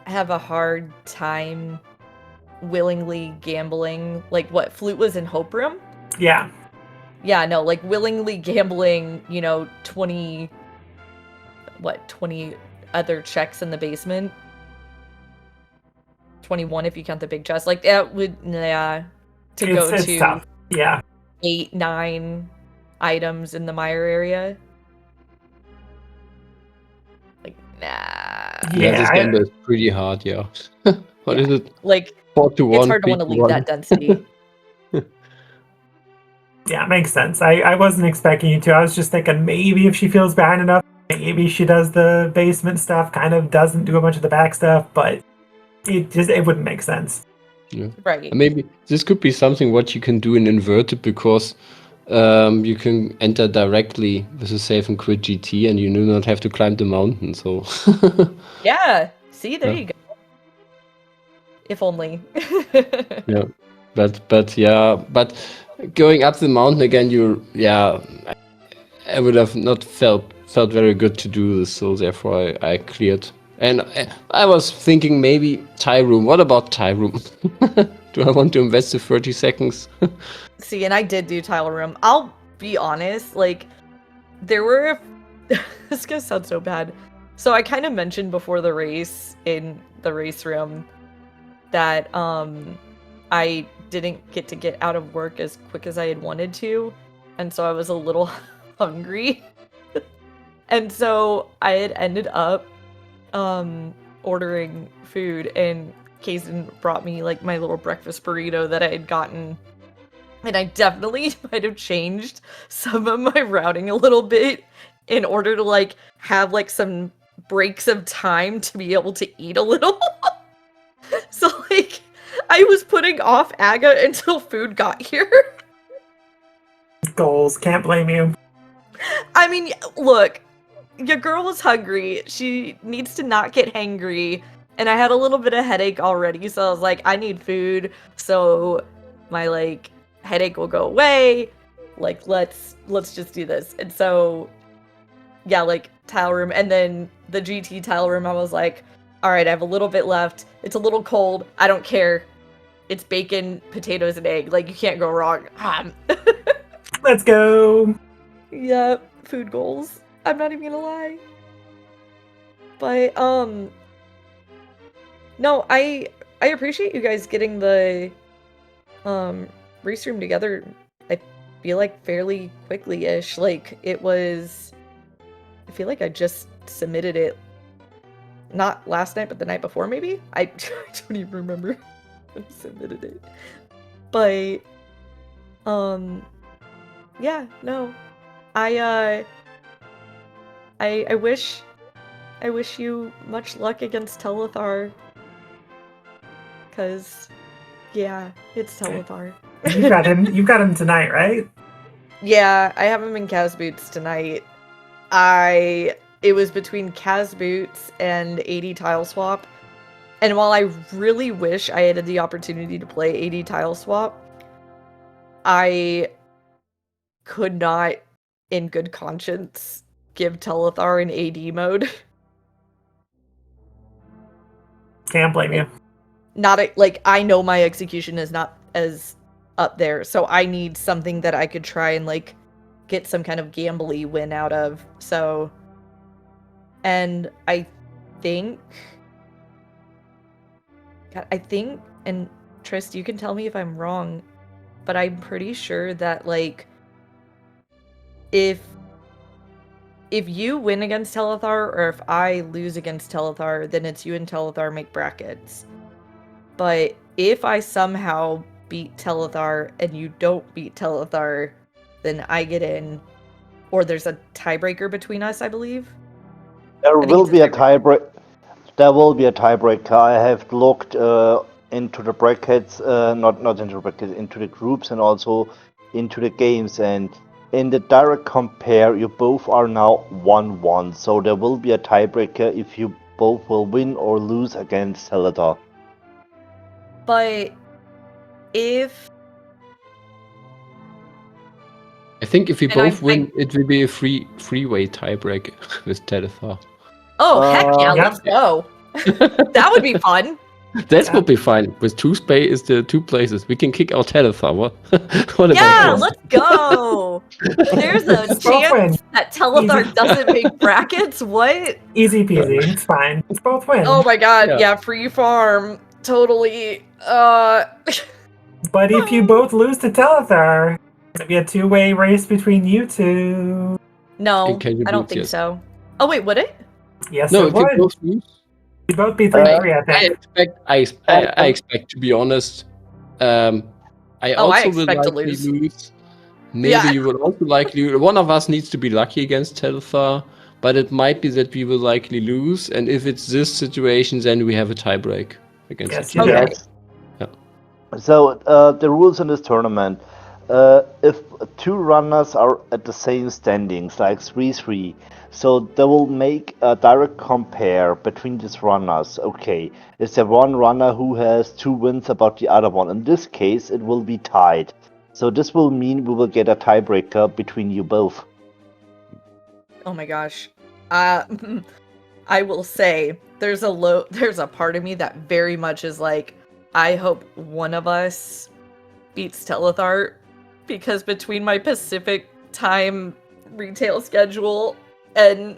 have a hard time willingly gambling. Like, what, Flute was in Hope Room? Yeah. Yeah, no, like, willingly gambling, you know, 20 other checks in the basement? 21 if you count the big chest. Like, that would, yeah, It's tough. Yeah. 8, 9 items in the Mire area. Like, nah. Yeah, this game is pretty hard, yeah. What is it? Like, 4 to 1, it's hard to 3 want to to leave 1. that density. Yeah, makes sense. I wasn't expecting you to. I was just thinking maybe if she feels behind enough, maybe she does the basement stuff, kind of doesn't do a bunch of the back stuff, but it wouldn't make sense. Yeah. Right. And maybe this could be something what you can do in inverted, because you can enter directly with a save and quit GT, and you do not have to climb the mountain. So Yeah. See, there Yeah. you go. If only. yeah, but going up the mountain again, I would have not felt very good to do this. So therefore, I cleared. And I was thinking maybe tie room. What about tie room? Do I want to invest the 30 seconds? See, and I did do tile room. I'll be honest, like, there were this gonna sound so bad. So I kind of mentioned before the race in the race room that I didn't get out of work as quick as I had wanted to, and so I was a little hungry. And so I had ended up ordering food, and Kaysen brought me like my little breakfast burrito that I had gotten. And I definitely might have changed some of my routing a little bit in order to like have like some breaks of time to be able to eat a little. So like I was putting off Aga until food got here. Goals, can't blame you. I mean, look, your girl was hungry. She needs to not get hangry. And I had a little bit of headache already, so I was like, I need food. So my like headache will go away. Like, let's just do this. And so yeah, like tile room, and then the GT tile room, I was like, all right, I have a little bit left. It's a little cold. I don't care. It's bacon, potatoes, and egg. Like, you can't go wrong. Let's go. Yeah, food goals. I'm not even gonna lie. But no, I appreciate you guys getting the race room together. I feel like fairly quickly-ish. Like, it was, I feel like I just submitted it not last night, but the night before, maybe? I don't even remember when I submitted it. But yeah, no. I wish you much luck against Telethar. Cause yeah, it's Telethar. You've got him tonight, right? Yeah, I have him in Kaz Boots tonight. It was between Kaz Boots and 80 Tile Swap. And while I really wish I had the opportunity to play 80 Tile Swap, I could not, in good conscience, give Telethar an AD mode. Can't blame you. I know my execution is not as up there, so I need something that I could try and like get some kind of gambly win out of. So, and I think, and Trist, you can tell me if I'm wrong. but I'm pretty sure that like if you win against Telethar or if I lose against Telethar, then it's you and Telethar make brackets. But if I somehow beat Telethar and you don't beat Telethar, then I get in. Or there's a tiebreaker between us, I believe. There think will it's a be a tiebreak. There will be a tiebreaker. I have looked into the brackets, not into the brackets, into the groups and also into the games. And in the direct compare, you both are now 1-1. So there will be a tiebreaker if you both will win or lose against Telethar. But if I think if we And both I'm- win, it will be a freeway tiebreak with Telethar. oh heck yeah, Yep. let's go. That would be fun. That would be fine. With the two places. We can kick out Telethar. What? What Yeah, about this? let's go. There's a Just both win. chance that Telethar Easy. doesn't make brackets. What? Easy peasy. It's fine. It's both win. Oh my god, Yeah. yeah, free farm. Totally. But if you both lose to Telethar, it's gonna be a two-way race between you two. No, Can you I don't lose, think yes. so. Oh wait, would it? Yes, No, it if we would. both lose, You'd both be 3-3, I I think. expect, to be honest. I I also will expect to likely lose. lose. Maybe Yeah. you will also likely. One of us needs to be lucky against Telethar, but it might be that we will likely lose. And if it's this situation, then we have a tiebreak against Yes, each other. you do. Yes. Yeah. So the rules in this tournament, if two runners are at the same standings, like 3-3, so they will make a direct compare between these runners. Okay, is there one runner who has 2 wins about the other one? In this case, it will be tied. So this will mean we will get a tiebreaker between you both. Oh my gosh. I will say there's a part of me that very much is like, I hope one of us beats Telethar, because between my Pacific time retail schedule and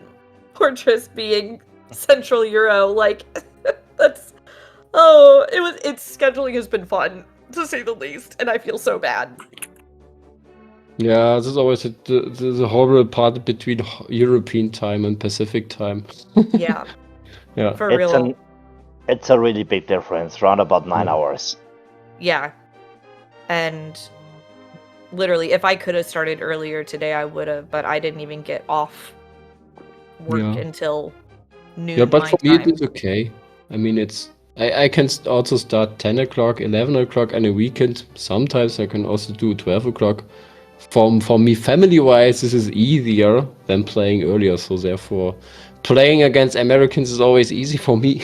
Fortress being Central Euro, like it's scheduling has been fun, to say the least, and I feel so bad. Yeah, this is always the horrible part between European time and Pacific time. Yeah. Yeah. For real. It's a really big difference, around about 9 Yeah. hours. Yeah. And literally, if I could have started earlier today, I would have, but I didn't even get off work Yeah. until noon. Yeah, but my for me time. it is okay. I mean, I can also start 10 o'clock, 11 o'clock on a weekend. Sometimes I can also do 12 o'clock. For me, family-wise, this is easier than playing earlier. So therefore, playing against Americans is always easy for me.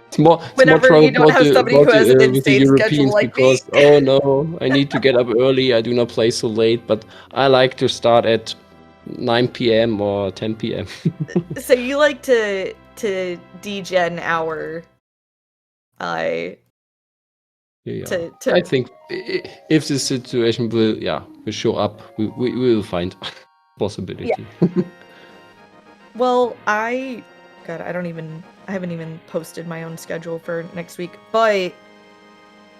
It's more Whenever trouble you don't have somebody who has an with the insane schedule Europeans like me. because oh no, I need to get up early. I do not play so late, but I like to start at 9 p.m. or 10 p.m. So you like to degen our Yeah. to I think if this situation will show up, we will find possibility. well, I haven't even posted my own schedule for next week, but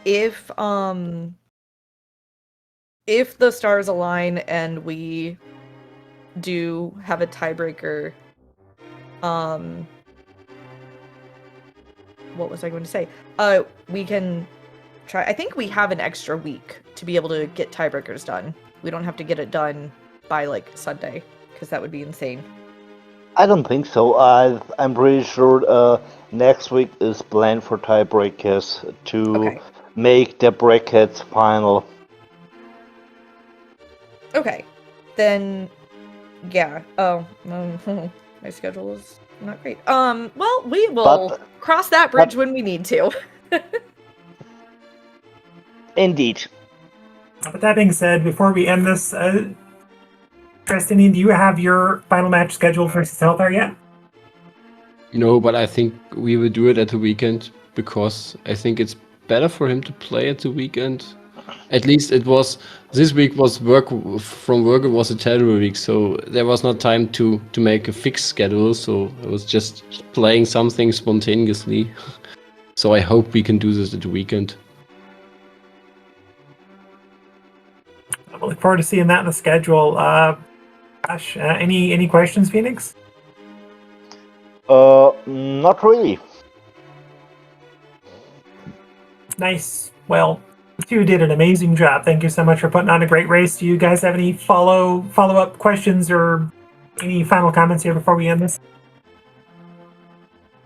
if the stars align and we do have a tiebreaker, what was I going to say? We can try. I think we have an extra week to be able to get tiebreakers done. We don't have to get it done by like Sunday, because that would be insane. I don't think so. I'm pretty sure next week is planned for tiebreakers to Okay. make the brackets final. Okay. Then yeah. Oh, my schedule is not great. Well, we will But- cross that bridge when we need to. Indeed. With that being said, before we end this, Trystanien, do you have your final match scheduled for Telethar yet? No, but I think we will do it at the weekend because I think it's better for him to play at the weekend. At least this week was work. From work it was a terrible week, so there was not time to make a fixed schedule, so I was just playing something spontaneously. So I hope we can do this at the weekend. look forward to seeing that in the schedule. Gosh, any questions, Phoenix? Not really. Nice. Well, you two did an amazing job. Thank you so much for putting on a great race. Do you guys have any follow-up questions or any final comments here before we end this?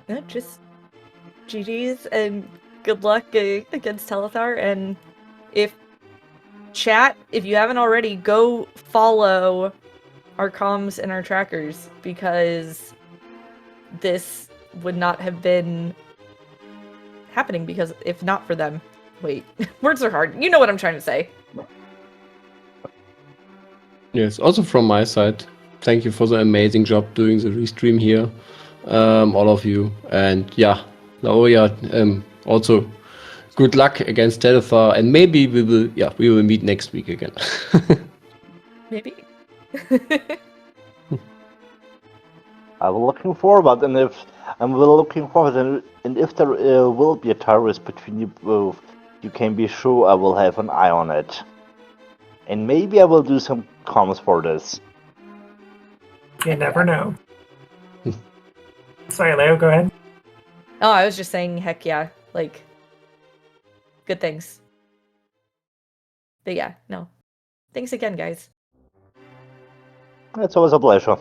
No, just GG's and good luck against Telethar. And if you haven't already, go follow our comms and our trackers, because this would not have been happening because if not for them. Wait, words are hard. You know what I'm trying to say. Yes, also from my side, thank you for the amazing job doing the restream here, all of you. And yeah, Laoria, also good luck against Telethar, and maybe we will meet next week again. Maybe. I'm looking forward, and if there will be a terrorist between you both, you can be sure I will have an eye on it. And maybe I will do some comms for this. You never know. Sorry, Leo, go ahead. Oh, I was just saying, heck yeah, like, good things. But yeah, no. Thanks again, guys. It's always a pleasure.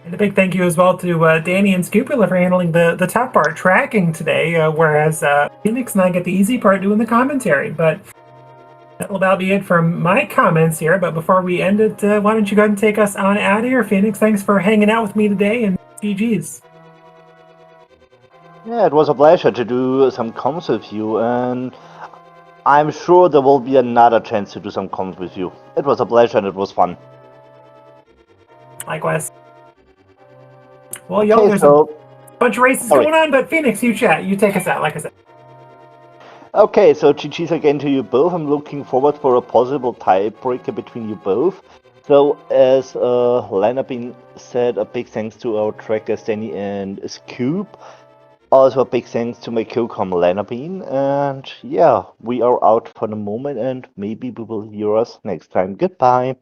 And a big thank you as well to Danny and Scoopula for handling the tough part, tracking today, whereas Phoenix and I get the easy part doing the commentary. But that will about be it from my comments here. But before we end it, why don't you go ahead and take us on out of here, Phoenix? Thanks for hanging out with me today, and GG's. Yeah, it was a pleasure to do some comms with you, and I'm sure there will be another chance to do some comms with you. It was a pleasure and it was fun. Likewise. Well, y'all, there's a bunch of races going on, but Phoenix, you chat. You take us out, like I said. Okay, so GG's again to you both. I'm looking forward for a possible tiebreaker between you both. So, as Lanabin said, a big thanks to our trackers Danny and Scoop. Also a big thanks to my co-com Lanabin. And yeah, we are out for the moment, and maybe we will hear us next time. Goodbye.